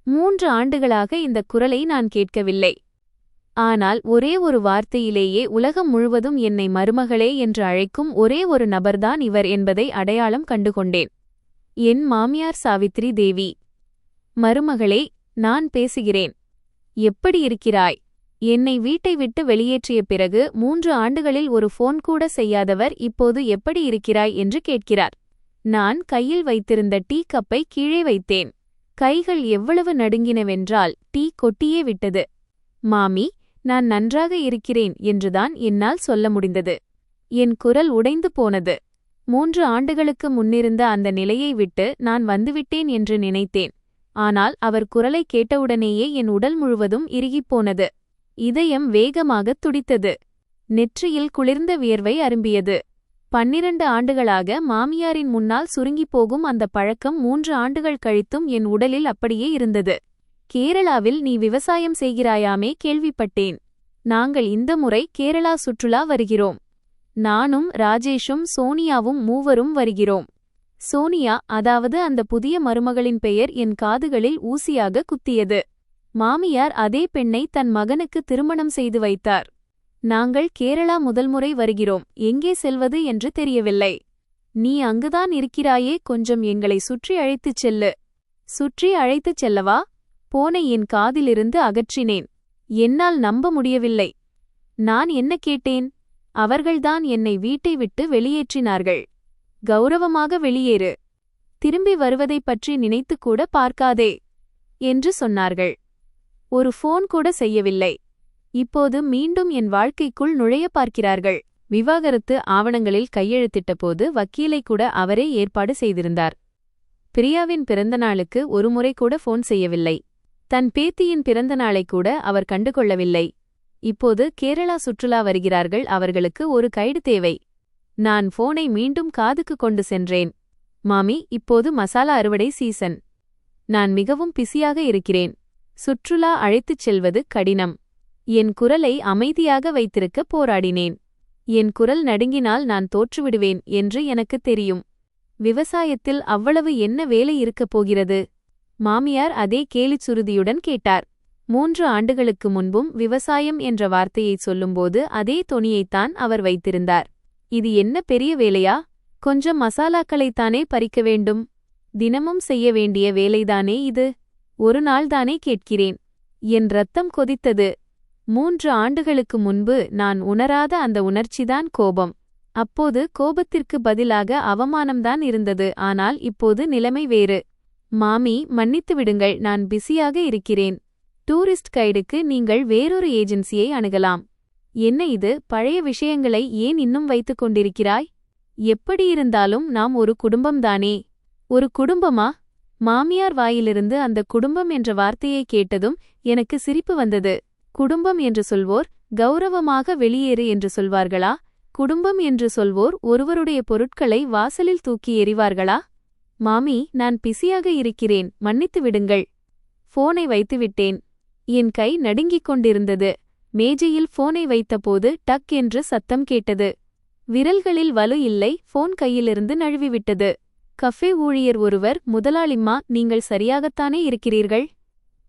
3 ஆண்டுகளாக இந்த குரலை நான் கேட்கவில்லை. ஆனால் ஒரே ஒரு வார்த்தையிலேயே உலகம் முழுவதும் என்னை மருமகளே என்று அழைக்கும் ஒரே ஒரு நபர்தான் இவர் என்பதை அடையாளம் கண்டுகொண்டேன். என் மாமியார் சாவித்ரி தேவி. மருமகளே, நான் பேசுகிறேன். எப்படி இருக்கிறாய்? என்னை வீட்டை விட்டு வெளியேற்றிய பிறகு 3 ஆண்டுகளில் ஒரு போன் கூட செய்யாதவர் இப்போது எப்படி இருக்கிறாய் என்று கேட்கிறார். நான் கையில் வைத்திருந்த டீ கப்பை கீழே வைத்தேன். கைகள் எவ்வளவு நடுங்கினவென்றால் டீ கொட்டியே விட்டது. மாமி, நான் நன்றாக இருக்கிறேன் என்றுதான் என்னால் சொல்ல முடிந்தது. என் குரல் உடைந்து போனது. 3 ஆண்டுகளுக்கு முன்னிருந்த அந்த நிலையை விட்டு நான் வந்துவிட்டேன் என்று நினைத்தேன். ஆனால் அவர் குரலை கேட்டவுடனேயே என் உடல் முழுவதும் இறுகிப்போனது. இதயம் வேகமாகத் துடித்தது. நெற்றியில் குளிர்ந்த வியர்வை அரும்பியது. 12 ஆண்டுகளாக மாமியாரின் முன்னால் சுருங்கிப்போகும் அந்த பழக்கம் 3 ஆண்டுகள் கழித்தும் என் உடலில் அப்படியே இருந்தது. கேரளாவில் நீ விவசாயம் செய்கிறாயாமே, கேள்விப்பட்டேன். நாங்கள் இந்த முறை கேரளா சுற்றுலா வருகிறோம். நானும் ராஜேஷும் சோனியாவும் மூவரும் வருகிறோம். சோனியா, அதாவது அந்த புதிய மருமகளின் பெயர் என் காதுகளில் ஊசியாக குத்தியது. மாமியார் அதே பெண்ணை தன் மகனுக்கு திருமணம் செய்து வைத்தார். நாங்கள் கேரளா முதல்முறை வருகிறோம். எங்கே செல்வது என்று தெரியவில்லை. நீ அங்குதான் இருக்கிறாயே, கொஞ்சம் எங்களை சுற்றி அழைத்துச் செல்லு. சுற்றி அழைத்துச் செல்லவா? போனை என் காதிலிருந்து அகற்றினேன். என்னால் நம்ப முடியவில்லை. நான் என்ன கேட்டேன்? அவர்கள்தான் என்னை வீட்டை விட்டு வெளியேற்றினார்கள். கௌரவமாக வெளியேறு. திரும்பி வருவதைப் பற்றி நினைத்துக்கூட பார்க்காதே என்று சொன்னார்கள். ஒரு போன் கூட செய்யவில்லை. இப்போது மீண்டும் என் வாழ்க்கைக்குள் நுழைய பார்க்கிறார்கள். விவாகரத்து ஆவணங்களில் கையெழுத்திட்டபோது வக்கீலை கூட அவரே ஏற்பாடு செய்திருந்தார். பிரியாவின் பிறந்தநாளுக்கு ஒருமுறை கூட போன் செய்யவில்லை. தன் பேத்தியின் பிறந்தநாளை கூட அவர் கண்டுகொள்ளவில்லை. இப்போது கேரளா சுற்றுலா வருகிறார்கள், அவர்களுக்கு ஒரு கைடு தேவை. நான் போனை மீண்டும் காதுக்கு கொண்டு சென்றேன். மாமி, இப்போது மசாலா அறுவடை சீசன். நான் மிகவும் பிஸியாக இருக்கிறேன். சுற்றுலா அழைத்துச் செல்வது கடினம். என் குரலை அமைதியாக வைத்திருக்க போராடினேன். என் குரல் நடுங்கினால் நான் தோற்றுவிடுவேன் என்று எனக்குத் தெரியும். விவசாயத்தில் அவ்வளவு என்ன வேலை இருக்கப் போகிறது? மாமியார் அதே கேலிச் சுருதியுடன் கேட்டார். 3 ஆண்டுகளுக்கு முன்பும் விவசாயம் என்ற வார்த்தையைச் சொல்லும்போது அதே தொனியைத்தான் அவர் வைத்திருந்தார். இது என்ன பெரிய வேலையா? கொஞ்சம் மசாலாக்களைத்தானே பறிக்க வேண்டும். தினமும் செய்ய வேண்டிய வேலைதானே இது. ஒரு நாள்தானே கேட்கிறேன். என் ரத்தம் கொதித்தது. 3 ஆண்டுகளுக்கு முன்பு நான் உணராத அந்த உணர்ச்சிதான் கோபம். அப்போது கோபத்திற்கு பதிலாக அவமானம்தான் இருந்தது. ஆனால் இப்போது நிலைமை வேறு. மாமி, மன்னித்து விடுங்கள், நான் பிஸியாக இருக்கிறேன். டூரிஸ்ட் கைடுக்கு நீங்கள் வேறொரு ஏஜென்சியை அணுகலாம். என்ன இது, பழைய விஷயங்களை ஏன் இன்னும் வைத்துக் கொண்டிருக்கிறாய்? எப்படியிருந்தாலும் நாம் ஒரு குடும்பம்தானே. ஒரு குடும்பமா? மாமியார் வாயிலிருந்து அந்த குடும்பம் என்ற வார்த்தையை கேட்டதும் எனக்கு சிரிப்பு வந்தது. குடும்பம் என்று சொல்வோர் கௌரவமாக வெளியேறு என்று சொல்வார்களா? குடும்பம் என்று சொல்வோர் ஒருவருடைய பொருட்களை வாசலில் தூக்கி எறிவார்களா? மாமி, நான் பிஸியாக இருக்கிறேன், மன்னித்து விடுங்கள். போனை வைத்துவிட்டேன். என் கை நடுங்கிக் கொண்டிருந்தது. மேஜையில் போனை வைத்தபோது டக் என்று சத்தம் கேட்டது. விரல்களில் வலு இல்லை, போன் கையிலிருந்து நழுவிவிட்டது. கஃபே ஊழியர் ஒருவர், முதலாளிம்மா, நீங்கள் சரியாகத்தானே இருக்கிறீர்கள்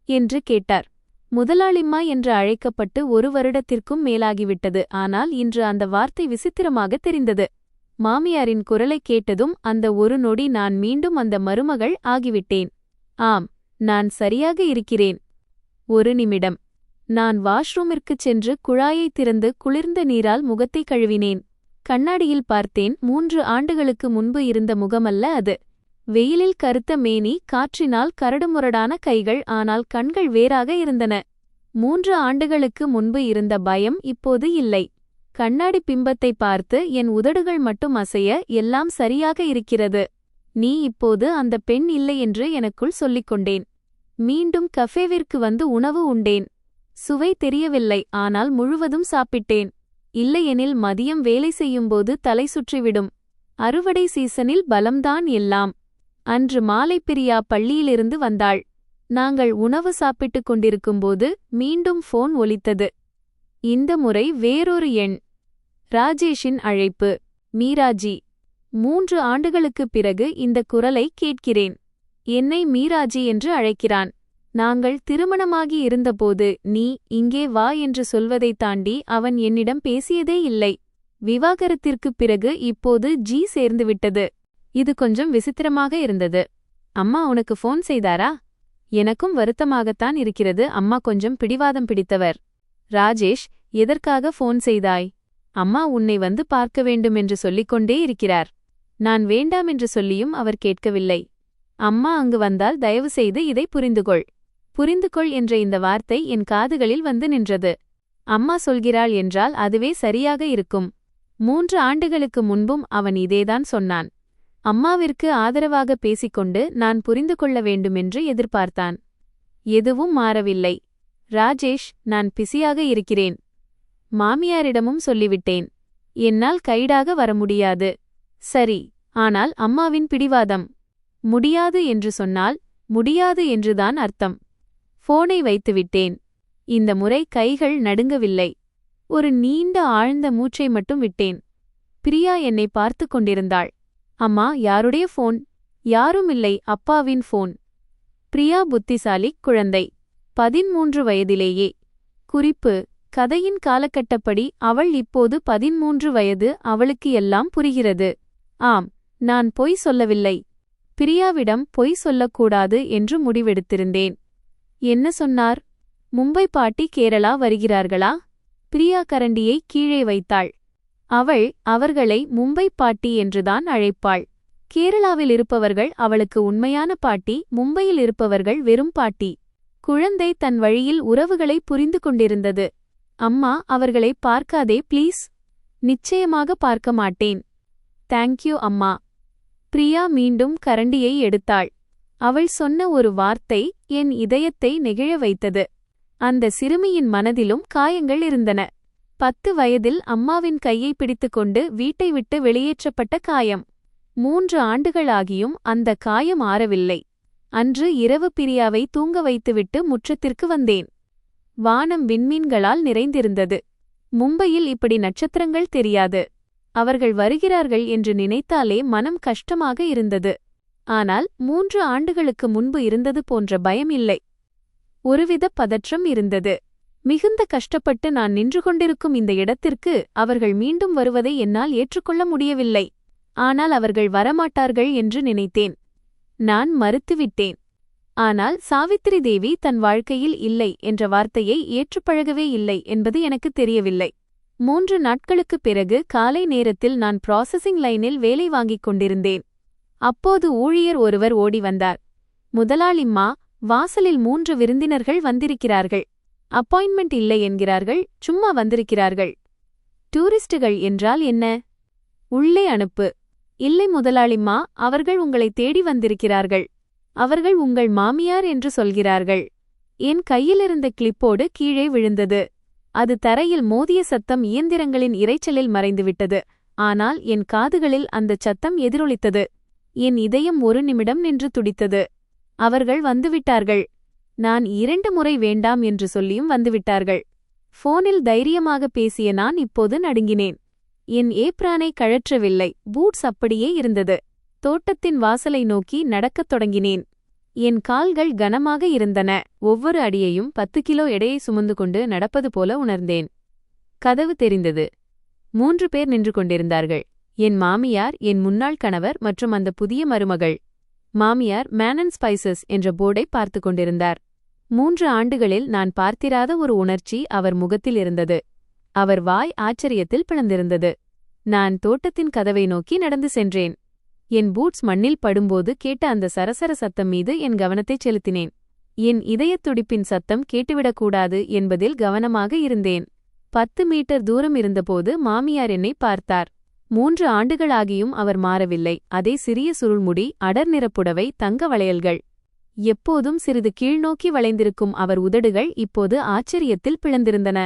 என்று கேட்டார். முதலாளிம்மா என்று அழைக்கப்பட்டு 1 வருடத்திற்கும் மேலாகிவிட்டது. ஆனால் இன்று அந்த வார்த்தை விசித்திரமாக தெரிந்தது. மாமியாரின் குரலைக் கேட்டதும் அந்த ஒரு நொடி நான் மீண்டும் அந்த மருமகள் ஆகிவிட்டேன். ஆம், நான் சரியாக இருக்கிறேன். 1 நிமிடம். நான் வாஷ்ரூமிற்குச் சென்று குழாயைத் திறந்து குளிர்ந்த நீரால் முகத்தை கழுவினேன். கண்ணாடியில் பார்த்தேன். 3 ஆண்டுகளுக்கு முன்பு இருந்த முகமல்ல அது. வெயிலில் கருத்த மேனி, காற்றினால் கரடுமுரடான கைகள், ஆனால் கண்கள் வேறாக இருந்தன. 3 ஆண்டுகளுக்கு முன்பு இருந்த பயம் இப்போது இல்லை. கண்ணாடி பிம்பத்தை பார்த்து என் உதடுகள் மட்டும் அசைய, எல்லாம் சரியாக இருக்கிறது. நீ இப்போது அந்த பெண் இல்லை என்று எனக்குள் சொல்லிக்கொண்டேன். மீண்டும் கஃபேவிற்கு வந்து உணவு உண்டேன். சுவை தெரியவில்லை, ஆனால் முழுவதும் சாப்பிட்டேன். இல்லையெனில் மதியம் வேலை செய்யும்போது தலை சுற்றிவிடும். அறுவடை சீசனில் பலம்தான் எல்லாம். அன்று மாலை பிரியா பள்ளியிலிருந்து வந்தாள். நாங்கள் உணவு சாப்பிட்டுக் கொண்டிருக்கும்போது மீண்டும் போன் ஒலித்தது. இந்த முறை வேறொரு எண். ராஜேஷின் அழைப்பு. மீராஜி. 3 ஆண்டுகளுக்குப் பிறகு இந்த குரலை கேட்கிறேன். என்னை மீராஜி என்று அழைக்கிறான். நாங்கள் திருமணமாகி இருந்தபோது நீ இங்கே வா என்று சொல்வதைத் தாண்டி அவன் என்னிடம் பேசியதே இல்லை. விவாகரத்திற்குப் பிறகு இப்போது ஜி சேர்ந்துவிட்டது. இது கொஞ்சம் விசித்திரமாக இருந்தது. அம்மா உனக்கு ஃபோன் செய்தாரா? எனக்கும் வருத்தமாகத்தான் இருக்கிறது. அம்மா கொஞ்சம் பிடிவாதம் பிடித்தவர். ராஜேஷ், எதற்காக ஃபோன் செய்தாய்? அம்மா உன்னை வந்து பார்க்க வேண்டுமென்று சொல்லிக்கொண்டே இருக்கிறார். நான் வேண்டாமென்று சொல்லியும் அவர் கேட்கவில்லை. அம்மா அங்கு வந்தால் தயவு செய்து இதை புரிந்துகொள். புரிந்துகொள் என்ற இந்த வார்த்தை என் காதுகளில் வந்து நின்றது. அம்மா சொல்கிறாள் என்றால் அதுவே சரியாக இருக்கும். 3 ஆண்டுகளுக்கு முன்பும் அவன் இதேதான் சொன்னான். அம்மாவிற்கு ஆதரவாக பேசிக்கொண்டு நான் புரிந்து கொள்ள வேண்டுமென்று எதிர்பார்த்தான். எதுவும் மாறவில்லை. ராஜேஷ், நான் பிஸியாக இருக்கிறேன். மாமியாரிடமும் சொல்லிவிட்டேன். என்னால் கைடாக வர முடியாது. சரி, ஆனால் அம்மாவின் பிடிவாதம். முடியாது என்று சொன்னால் முடியாது என்றுதான் அர்த்தம். போனை வைத்துவிட்டேன். இந்த முறை கைகள் நடுங்கவில்லை. ஒரு நீண்ட ஆழ்ந்த மூச்சை மட்டும் விட்டேன். பிரியா என்னை பார்த்து கொண்டிருந்தாள். அம்மா, யாருடைய ஃபோன்? யாரும் இல்லை, அப்பாவின் ஃபோன். பிரியா புத்திசாலி குழந்தை. 13 வயதிலேயே. குறிப்பு: கதையின் காலகட்டப்படி அவள் இப்போது 13 வயது. அவளுக்கு எல்லாம் புரிகிறது. ஆம், நான் பொய் சொல்லவில்லை. பிரியாவிடம் பொய் சொல்லக்கூடாது என்று முடிவெடுத்திருந்தேன். என்ன சொன்னார்? மும்பை பாட்டி கேரளா வருகிறார்களா? பிரியா கரண்டியை கீழே வைத்தாள். அவள் அவர்களை மும்பை பாட்டி என்றுதான் அழைப்பாள். கேரளாவில் இருப்பவர்கள் அவளுக்கு உண்மையான பாட்டி, மும்பையில் இருப்பவர்கள் வெறும் பாட்டி. குழந்தை தன் வழியில் உறவுகளை புரிந்து கொண்டிருந்தது. அம்மா, அவர்களை பார்க்காதே ப்ளீஸ். நிச்சயமாக பார்க்க மாட்டேன். தேங்க்யூ அம்மா. பிரியா மீண்டும் கரண்டியை எடுத்தாள். அவள் சொன்ன ஒரு வார்த்தை என் இதயத்தை நெகிழ வைத்தது. அந்த சிறுமியின் மனதிலும் காயங்கள் இருந்தன. 10 வயதில் அம்மாவின் கையை பிடித்துக்கொண்டு வீட்டை விட்டு வெளியேற்றப்பட்ட காயம். 3 ஆண்டுகளாகியும் அந்த காயம் ஆறவில்லை. அன்று இரவு பிரியாவை தூங்க வைத்துவிட்டு முற்றத்திற்கு வந்தேன். வானம் விண்மீன்களால் நிறைந்திருந்தது. மும்பையில் இப்படி நட்சத்திரங்கள் தெரியாது. அவர்கள் வருகிறார்கள் என்று நினைத்தாலே மனம் கஷ்டமாக இருந்தது. ஆனால் 3 ஆண்டுகளுக்கு முன்பு இருந்தது போன்ற பயம் இல்லை. ஒருவித பதற்றம் இருந்தது. மிகுந்த கஷ்டப்பட்டு நான் நின்று கொண்டிருக்கும் இந்த இடத்திற்கு அவர்கள் மீண்டும் வருவதை என்னால் ஏற்றுக்கொள்ள முடியவில்லை. ஆனால் அவர்கள் வரமாட்டார்கள் என்று நினைத்தேன். நான் மறுத்துவிட்டேன். ஆனால் சாவித்திரி தேவி தன் வாழ்க்கையில் இல்லை என்ற வார்த்தையை ஏற்றுப்பழகவே இல்லை என்பது எனக்கு தெரியவில்லை. 3 நாட்களுக்குப் பிறகு காலை நேரத்தில் நான் ப்ராசஸிங் லைனில் வேலை வாங்கிக் கொண்டிருந்தேன். அப்போது ஊழியர் ஒருவர் ஓடி வந்தார். முதலாளிம்மா, வாசலில் 3 விருந்தினர்கள் வந்திருக்கிறார்கள். அப்பாயின்மெண்ட் இல்லை என்கிறார்கள். சும்மா வந்திருக்கிறார்கள். டூரிஸ்டுகள் என்றால் என்ன? உள்ளே அனுப்பு. இல்லை முதலாளிம்மா, அவர்கள் உங்களை தேடி வந்திருக்கிறார்கள். அவர்கள் உங்கள் மாமியார் என்று சொல்கிறார்கள். என் கையிலிருந்த கிளிப்போடு கீழே விழுந்தது. அது தரையில் மோதிய சத்தம் இயந்திரங்களின் இரைச்சலில் மறைந்துவிட்டது. ஆனால் என் காதுகளில் அந்தச் சத்தம் எதிரொலித்தது. என் இதயம் 1 நிமிடம் நின்று துடித்தது. அவர்கள் வந்துவிட்டார்கள். நான் 2 முறை வேண்டாம் என்று சொல்லியும் வந்துவிட்டார்கள். போனில் தைரியமாக பேசிய நான் இப்போது நடுங்கினேன். என் ஏப்ரானை கழற்றவில்லை, பூட்ஸ் அப்படியே இருந்தது. தோட்டத்தின் வாசலை நோக்கி நடக்கத் தொடங்கினேன். என் கால்கள் கனமாக இருந்தன. ஒவ்வொரு அடியையும் 10 கிலோ எடையை சுமந்து கொண்டு நடப்பது போல உணர்ந்தேன். கதவு தெரிந்தது. 3 பேர் நின்று கொண்டிருந்தார்கள். என் மாமியார், என் முன்னாள் கணவர் மற்றும் அந்த புதிய மருமகள். மாமியார் மேன் அண்ட் ஸ்பைசஸ் என்ற போர்டை பார்த்து கொண்டிருந்தார். 3 ஆண்டுகளில் நான் பார்த்திராத ஒரு உணர்ச்சி அவர் முகத்தில் இருந்தது. அவர் வாய் ஆச்சரியத்தில் பிளந்திருந்தது. நான் தோட்டத்தின் கதவை நோக்கி நடந்து சென்றேன். என் பூட்ஸ் மண்ணில் படும்போது கேட்ட அந்த சரசர சத்தம் மீது என் கவனத்தைச் செலுத்தினேன். என் இதயத் துடிப்பின் சத்தம் கேட்டுவிடக்கூடாது என்பதில் கவனமாக இருந்தேன். 10 மீட்டர் தூரம் இருந்தபோது மாமியார் என்னை பார்த்தார். 3 ஆண்டுகளாகியும் அவர் மாறவில்லை. அதே சிறிய சுருள்முடி, அடர் நிறப்புடவை, தங்க வளையல்கள். எப்போதும் சிறிது கீழ்நோக்கி வளைந்திருக்கும் அவர் உதடுகள் இப்போது ஆச்சரியத்தில் பிளந்திருந்தன.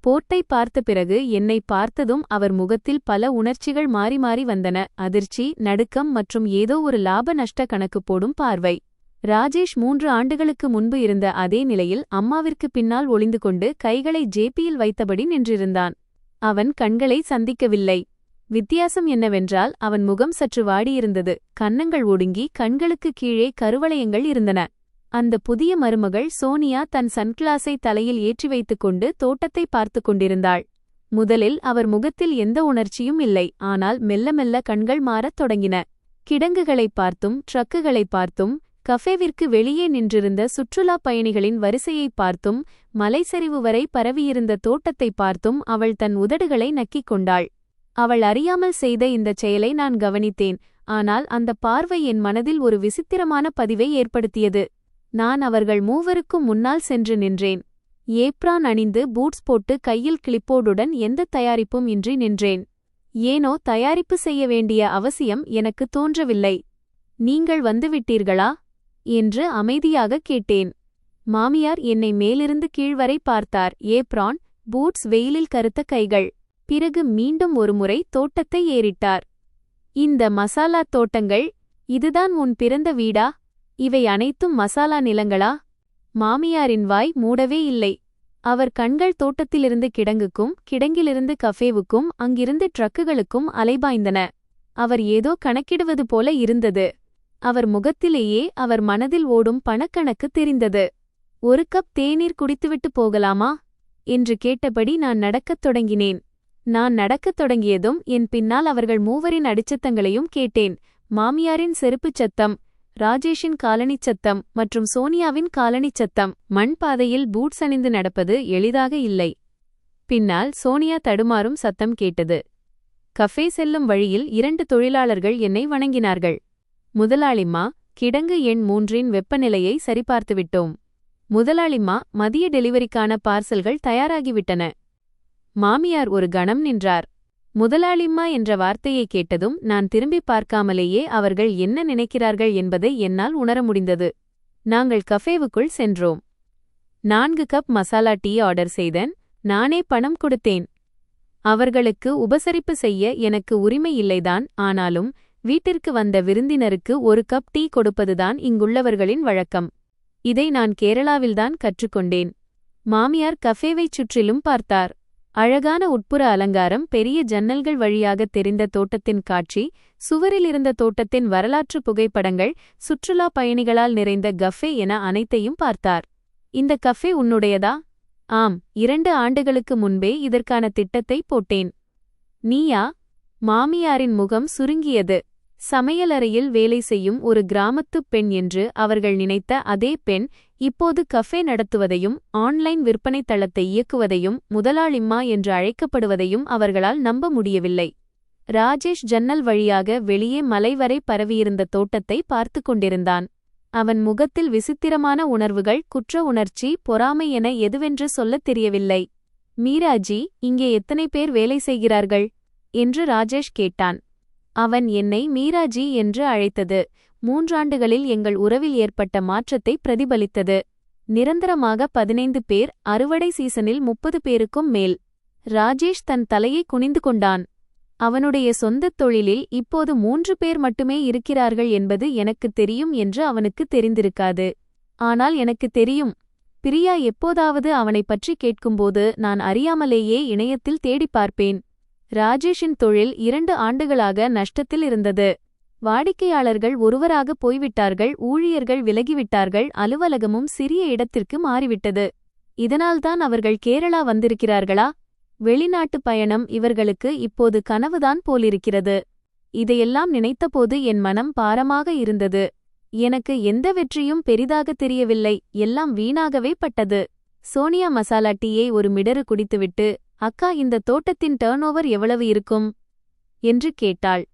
போர்ட்டை பார்த்த பிறகு என்னை பார்த்ததும் அவர் முகத்தில் பல உணர்ச்சிகள் மாறி மாறி வந்தன. அதிர்ச்சி, நடுக்கம் மற்றும் ஏதோ ஒரு லாப நஷ்ட கணக்கு போடும் பார்வை. ராஜேஷ் 3 ஆண்டுகளுக்கு முன்பு இருந்த அதே நிலையில் அம்மாவிற்கு பின்னால் ஒளிந்து கொண்டு கைகளை ஜேபியில் வைத்தபடி நின்றிருந்தான். அவன் கண்களை சந்திக்கவில்லை. வித்தியாசம் என்னவென்றால் அவன் முகம் சற்று வாடியிருந்தது. கன்னங்கள் ஒடுங்கி கண்களுக்கு கீழே கருவளையங்கள் இருந்தன. அந்த புதிய மருமகள் சோனியா தன் சன்கிளாஸை தலையில் ஏற்றி வைத்துக் கொண்டு தோட்டத்தை பார்த்து கொண்டிருந்தாள். முதலில் அவர் முகத்தில் எந்த உணர்ச்சியும் இல்லை. ஆனால் மெல்ல மெல்ல கண்கள் மாறத் தொடங்கின. கிடங்குகளைப் பார்த்தும் ட்ரக்குகளைப் பார்த்தும், கஃபேவிற்கு வெளியே நின்றிருந்த சுற்றுலாப் பயணிகளின் வரிசையைப் பார்த்தும், மலைச்சரிவு வரை பரவியிருந்த தோட்டத்தைப் பார்த்தும் அவள் தன் உதடுகளை நக்கிக் கொண்டாள். அவள் அறியாமல் செய்த இந்தச் செயலை நான் கவனித்தேன். ஆனால் அந்த பார்வை என் மனதில் ஒரு விசித்திரமான பதிவை ஏற்படுத்தியது. நான் அவர்கள் மூவருக்கும் முன்னால் சென்று நின்றேன். ஏப்ரான் அணிந்து பூட்ஸ் போட்டு கையில் கிளிப்போர்டுடன் எந்த தயாரிப்பும் இன்றி நின்றேன். ஏனோ தயாரிப்பு செய்ய வேண்டிய அவசியம் எனக்கு தோன்றவில்லை. நீங்கள் வந்துவிட்டீர்களா என்று அமைதியாக கேட்டேன். மாமியார் என்னை மேலிருந்து கீழ்வரை பார்த்தார். ஏப்ரான், பூட்ஸ், வெயிலில் கருத்த கைகள். பிறகு மீண்டும் ஒருமுறை தோட்டத்தை ஏறிட்டார். இந்த மசாலா தோட்டங்கள், இதுதான் உன் பிறந்த வீடா? இவை அனைத்தும் மசாலா நிலங்களா? மாமியாரின் வாய் மூடவே இல்லை. அவர் கண்கள் தோட்டத்திலிருந்து கிடங்குக்கும், கிடங்கிலிருந்து கஃபேவுக்கும், அங்கிருந்து ட்ரக்குகளுக்கும் அலைபாய்ந்தன. அவர் ஏதோ கணக்கிடுவது போல இருந்தது. அவர் முகத்திலேயே அவர் மனதில் ஓடும் பணக்கணக்கு தெரிந்தது. 1 கப் தேநீர் குடித்துவிட்டு போகலாமா என்று கேட்டபடி நான் நடக்கத் தொடங்கினேன். நான் நடக்கத் தொடங்கியதும் என் பின்னால் அவர்கள் மூவரின் அடிச்சத்தங்களையும் கேட்டேன். மாமியாரின் செருப்புச் சத்தம், ராஜேஷின் காலணிச் சத்தம் மற்றும் சோனியாவின் காலணிச் சத்தம். மண் பாதையில் பூட்ஸ் அணிந்து நடப்பது எளிதாக இல்லை. பின்னால் சோனியா தடுமாறும் சத்தம் கேட்டது. கஃபே செல்லும் வழியில் 2 தொழிலாளர்கள் என்னை வணங்கினார்கள். முதலாளிம்மா, கிடங்கு எண் 3இன் வெப்பநிலையை சரிபார்த்துவிட்டோம். முதலாளிம்மா, மதிய டெலிவரிக்கான பார்சல்கள் தயாராகிவிட்டன. மாமியார் ஒரு கணம் நின்றார். முதலாளிம்மா என்ற வார்த்தையை கேட்டதும் நான் திரும்பி பார்க்காமலேயே அவர்கள் என்ன நினைக்கிறார்கள் என்பதை என்னால் உணர முடிந்தது. நாங்கள் கஃபேவுக்குள் சென்றோம். 4 கப் மசாலா டீ ஆர்டர் செய்தேன். நானே பணம் கொடுத்தேன். அவர்களுக்கு உபசரிப்பு செய்ய எனக்கு உரிமை இல்லைதான். ஆனாலும் வீட்டிற்கு வந்த விருந்தினருக்கு 1 கப் டீ கொடுப்பதுதான் இங்குள்ளவர்களின் வழக்கம். இதை நான் கேரளாவில்தான் கற்றுக்கொண்டேன். மாமியார் கஃபேவைச் சுற்றிலும் பார்த்தார். அழகான உட்புற அலங்காரம், பெரிய ஜன்னல்கள் வழியாக தெரிந்த தோட்டத்தின் காட்சி, சுவரில் இருந்த தோட்டத்தின் வரலாற்று புகைப்படங்கள், சுற்றுலா பயணிகளால் நிறைந்த கஃபே என அனைத்தையும் பார்த்தார். இந்த கஃபே உன்னுடையதா? ஆம், 2 ஆண்டுகளுக்கு முன்பே இதற்கான திட்டத்தை போட்டேன். நீயா? மாமியாரின் முகம் சுருங்கியது. சமையலறையில் வேலை செய்யும் ஒரு கிராமத்துப் பெண் என்று அவர்கள் நினைத்த அதே பெண் இப்போது கஃபே நடத்துவதையும் ஆன்லைன் விற்பனை தளத்தை இயக்குவதையும் முதலாளிம்மா என்று அழைக்கப்படுவதையும் அவர்களால் நம்ப முடியவில்லை. ராஜேஷ் ஜன்னல் வழியாக வெளியே மலை வரை பரவியிருந்த தோட்டத்தை பார்த்து கொண்டிருந்தான். அவன் முகத்தில் விசித்திரமான உணர்வுகள், குற்ற உணர்ச்சி, பொறாமை என எதுவென்று சொல்லத் தெரியவில்லை. மீராஜி, இங்கே எத்தனை பேர் வேலை செய்கிறார்கள் என்று ராஜேஷ் கேட்டான். அவன் என்னை மீராஜி என்று அழைத்தது 3 ஆண்டுகளில் எங்கள் உறவில் ஏற்பட்ட மாற்றத்தை பிரதிபலித்தது. நிரந்தரமாக 15 பேர், அறுவடை சீசனில் 30 பேருக்கும் மேல். ராஜேஷ் தன் தலையை குனிந்து கொண்டான். அவனுடைய சொந்தத் தொழிலில் இப்போது 3 பேர் மட்டுமே இருக்கிறார்கள் என்பது எனக்குத் தெரியும் என்று அவனுக்கு தெரிந்திருக்காது. ஆனால் எனக்குத் தெரியும். பிரியா எப்போதாவது அவனைப் பற்றி கேட்கும்போது நான் அறியாமலேயே இணையத்தில் தேடிப் பார்ப்பேன். ராஜேஷின் தொழில் 2 ஆண்டுகளாக நஷ்டத்தில் இருந்தது. வாடிக்கையாளர்கள் ஒருவராக போய்விட்டார்கள், ஊழியர்கள் விலகிவிட்டார்கள், அலுவலகமும் சிறிய இடத்திற்கு மாறிவிட்டது. இதனால்தான் அவர்கள் கேரளா வந்திருக்கிறார்களா? வெளிநாட்டுப் பயணம் இவர்களுக்கு இப்போது கனவுதான் போலிருக்கிறது. இதையெல்லாம் நினைத்தபோது என் மனம் பாரமாக இருந்தது. எனக்கு எந்த வெற்றியும் பெரிதாக தெரியவில்லை, எல்லாம் வீணாகவே பட்டது. சோனியா மசாலா டீயை ஒரு மிடறு குடித்துவிட்டு, அக்கா, இந்த தோட்டத்தின் டர்ன்ஓவர் எவ்வளவு இருக்கும் என்று கேட்டாள்.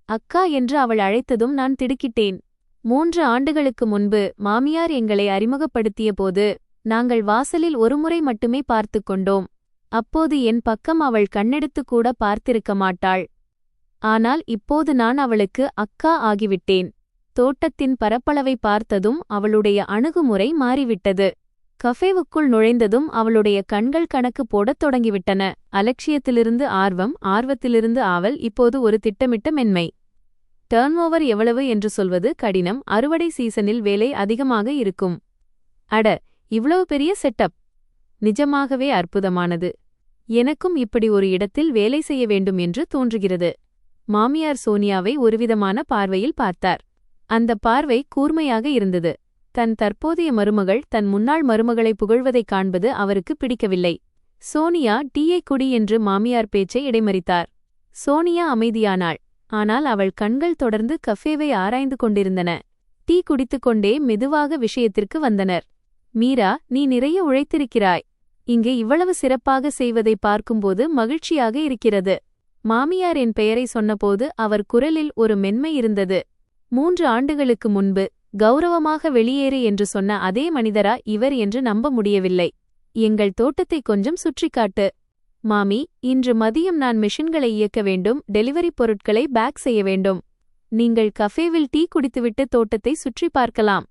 அக்கா என்று அவள் அழைத்ததும் நான் திடுக்கிட்டேன். 3 ஆண்டுகளுக்கு முன்பு மாமியார் எங்களை அறிமுகப்படுத்திய போது நாங்கள் வாசலில் ஒருமுறை மட்டுமே பார்த்து கொண்டோம். அப்போது என் பக்கம் அவள் கண்ணெடுத்துக்கூட பார்த்திருக்க மாட்டாள். ஆனால் இப்போது நான் அவளுக்கு அக்கா ஆகிவிட்டேன். தோட்டத்தின் பரப்பளவை பார்த்ததும் அவளுடைய அணுகுமுறை மாறிவிட்டது. கஃபேவுக்குள் நுழைந்ததும் அவளுடைய கண்கள் கணக்கு போடத் தொடங்கிவிட்டன. அலட்சியத்திலிருந்து ஆர்வம், ஆர்வத்திலிருந்து ஆவல், இப்போது ஒரு திட்டமிட்ட மென்மை. டர்ன்ஓவர் எவ்வளவு என்று சொல்வது கடினம். அறுவடை சீசனில் வேலை அதிகமாக இருக்கும். அட, இவ்வளவு பெரிய செட்டப்! நிஜமாகவே அற்புதமானது. எனக்கும் இப்படி ஒரு இடத்தில் வேலை செய்ய வேண்டும் என்று தோன்றுகிறது. மாமியார் சோனியாவை ஒருவிதமான பார்வையில் பார்த்தார். அந்த பார்வை கூர்மையாக இருந்தது. தன் தற்போதைய மருமகள் தன் முன்னாள் மருமகளை புகழ்வதைக் காண்பது அவருக்கு பிடிக்கவில்லை. சோனியா, டீயை குடி என்று மாமியார் பேச்சை இடைமறித்தார். சோனியா அமைதியானாள். ஆனால் அவள் கண்கள் தொடர்ந்து கஃபேவை ஆராய்ந்து கொண்டிருந்தன. டீ குடித்துக்கொண்டே மெதுவாக விஷயத்திற்கு வந்தனர். மீரா, நீ நிறைய உழைத்திருக்கிறாய். இங்கே இவ்வளவு சிறப்பாக செய்வதை பார்க்கும்போது மகிழ்ச்சியாக இருக்கிறது. மாமியார் என் பெயரை சொன்னபோது அவர் குரலில் ஒரு மென்மை இருந்தது. 3 ஆண்டுகளுக்கு முன்பு கௌரவமாக வெளியேறு என்று சொன்ன அதே மனிதரா இவர் என்று நம்ப முடியவில்லை. எங்கள் தோட்டத்தை கொஞ்சம் சுற்றிக்காட்டு. மாமி, இன்று மதியம் நான் மிஷின்களை இயக்க வேண்டும், டெலிவரி பொருட்களை பேக் செய்ய வேண்டும். நீங்கள் கஃபேவில் டீ குடித்துவிட்டு தோட்டத்தை சுற்றி பார்க்கலாம்.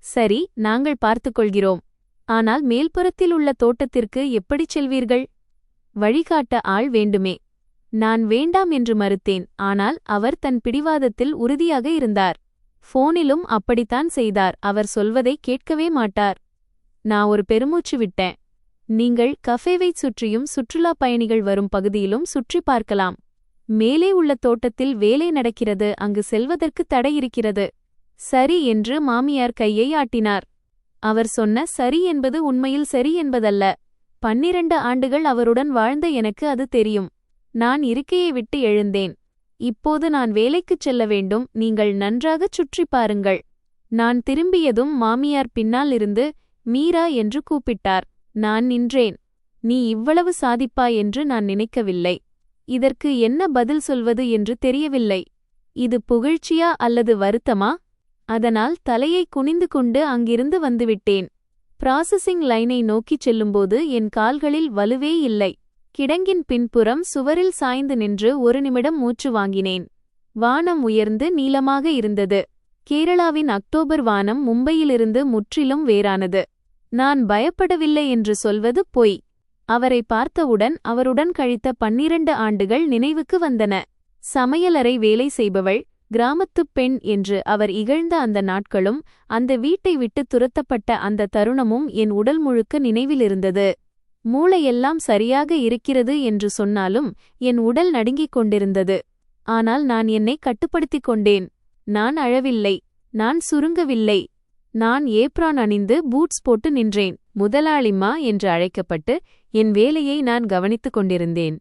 சரி, நாங்கள் பார்த்துக்கொள்கிறோம். ஆனால் மேல்புறத்தில் உள்ள தோட்டத்திற்கு எப்படிச் செல்வீர்கள்? வழிகாட்ட ஆள் வேண்டுமே. நான் வேண்டாம் என்று மறுத்தேன். ஆனால் அவர் தன் பிடிவாதத்தில் உறுதியாக இருந்தார். போனிலும் அப்படித்தான் செய்தார். அவர் சொல்வதை கேட்கவே மாட்டார். நான் ஒரு பெருமூச்சு விட்டேன். நீங்கள் கஃபேவைச் சுற்றியும் சுற்றுலா பயணிகள் வரும் பகுதியிலும் சுற்றி பார்க்கலாம். மேலே உள்ள தோட்டத்தில் வேலை நடக்கிறது, அங்கு செல்வதற்கு தடை இருக்கிறது. சரி என்று மாமியார் கையை ஆட்டினார். அவர் சொன்ன சரி என்பது உண்மையில் சரி என்பதல்ல. 12 ஆண்டுகள் அவருடன் வாழ்ந்த எனக்கு அது தெரியும். நான் இருக்கையை விட்டு எழுந்தேன். இப்போது நான் வேலைக்குச் செல்ல வேண்டும், நீங்கள் நன்றாகச் சுற்றி பாருங்கள். நான் திரும்பியதும் மாமியார் பின்னால் இருந்து மீரா என்று கூப்பிட்டார். நான் நின்றேன். நீ இவ்வளவு சாதிப்பாய் என்று நான் நினைக்கவில்லை. இதற்கு என்ன பதில் சொல்வது என்று தெரியவில்லை. இது புகழ்ச்சியா அல்லது வருத்தமா? அதனால் தலையை குனிந்து கொண்டு அங்கிருந்து வந்துவிட்டேன். ப்ராசஸிங் லைனை நோக்கிச் செல்லும்போது என் கால்களில் வலுவே இல்லை. கிடங்கின் பின்புறம் சுவரில் சாய்ந்து நின்று 1 நிமிடம் மூச்சு வாங்கினேன். வானம் உயர்ந்து நீளமாக இருந்தது. கேரளாவின் அக்டோபர் வானம் மும்பையிலிருந்து முற்றிலும் வேறானது. நான் பயப்படவில்லை என்று சொல்வது பொய். அவரை பார்த்தவுடன் அவருடன் கழித்த 12 ஆண்டுகள் நினைவுக்கு வந்தன. சமையலறை வேலை செய்பவள், கிராமத்துப் பெண் என்று அவர் இகழ்ந்த அந்த நாட்களும், அந்த வீட்டை விட்டு துரத்தப்பட்ட அந்த தருணமும் என் உடல் முழுக்க நினைவிலிருந்தது. மூளையெல்லாம் சரியாக இருக்கிறது என்று சொன்னாலும் என் உடல் நடுங்கிக் கொண்டிருந்தது. ஆனால் நான் என்னை கட்டுப்படுத்திக் கொண்டேன். நான் அழவில்லை. நான் சுருங்கவில்லை. நான் ஏப்ரான் அணிந்து பூட்ஸ் போட்டு நின்றேன். முதலாளிம்மா என்று அழைக்கப்பட்டு என் வேலையை நான் கவனித்துக் கொண்டிருந்தேன்.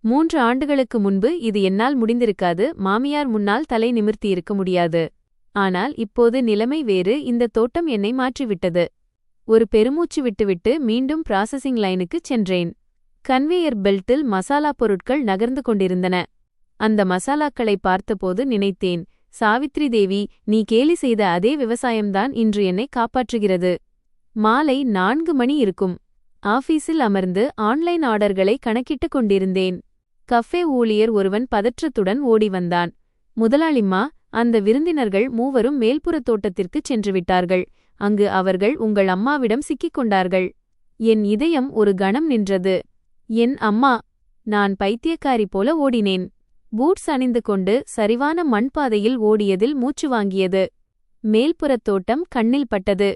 3 ஆண்டுகளுக்கு முன்பு இது என்னால் முடிந்திருக்காது. மாமியார் முன்னால் தலை நிமிர்த்தியிருக்க முடியாது. ஆனால் இப்போது நிலைமை வேறு. இந்த தோட்டம் என்னை மாற்றிவிட்டது. ஒரு பெருமூச்சு விட்டுவிட்டு மீண்டும் ப்ராசஸிங் லைனுக்குச் சென்றேன். கன்வேயர் பெல்ட்டில் மசாலா பொருட்கள் நகர்ந்து கொண்டிருந்தன. அந்த மசாலாக்களை பார்த்தபோது நினைத்தேன், சாவித்ரி தேவி, நீ கேலி செய்த அதே விவசாயம்தான் இன்று என்னை காப்பாற்றுகிறது. மாலை 4 மணி இருக்கும். ஆபீஸில் அமர்ந்து ஆன்லைன் ஆர்டர்களை கணக்கிட்டுக் கொண்டிருந்தேன். கஃபே ஊழியர் ஒருவன் பதற்றத்துடன் ஓடி வந்தான். முதலாளிம்மா, அந்த விருந்தினர்கள் 3 மேல்புற தோட்டத்திற்குச் சென்றுவிட்டார்கள். அங்கு அவர்கள் உங்கள் அம்மாவிடம் சிக்கிக் கொண்டார்கள். என் இதயம் ஒரு கணம் நின்றது. என் அம்மா! நான் பைத்தியக்காரி போல ஓடினேன். பூட்ஸ் அணிந்து கொண்டு சரிவான மண்பாதையில் ஓடியதில் மூச்சு வாங்கியது. மேல்புறத் தோட்டம் கண்ணில் பட்டது.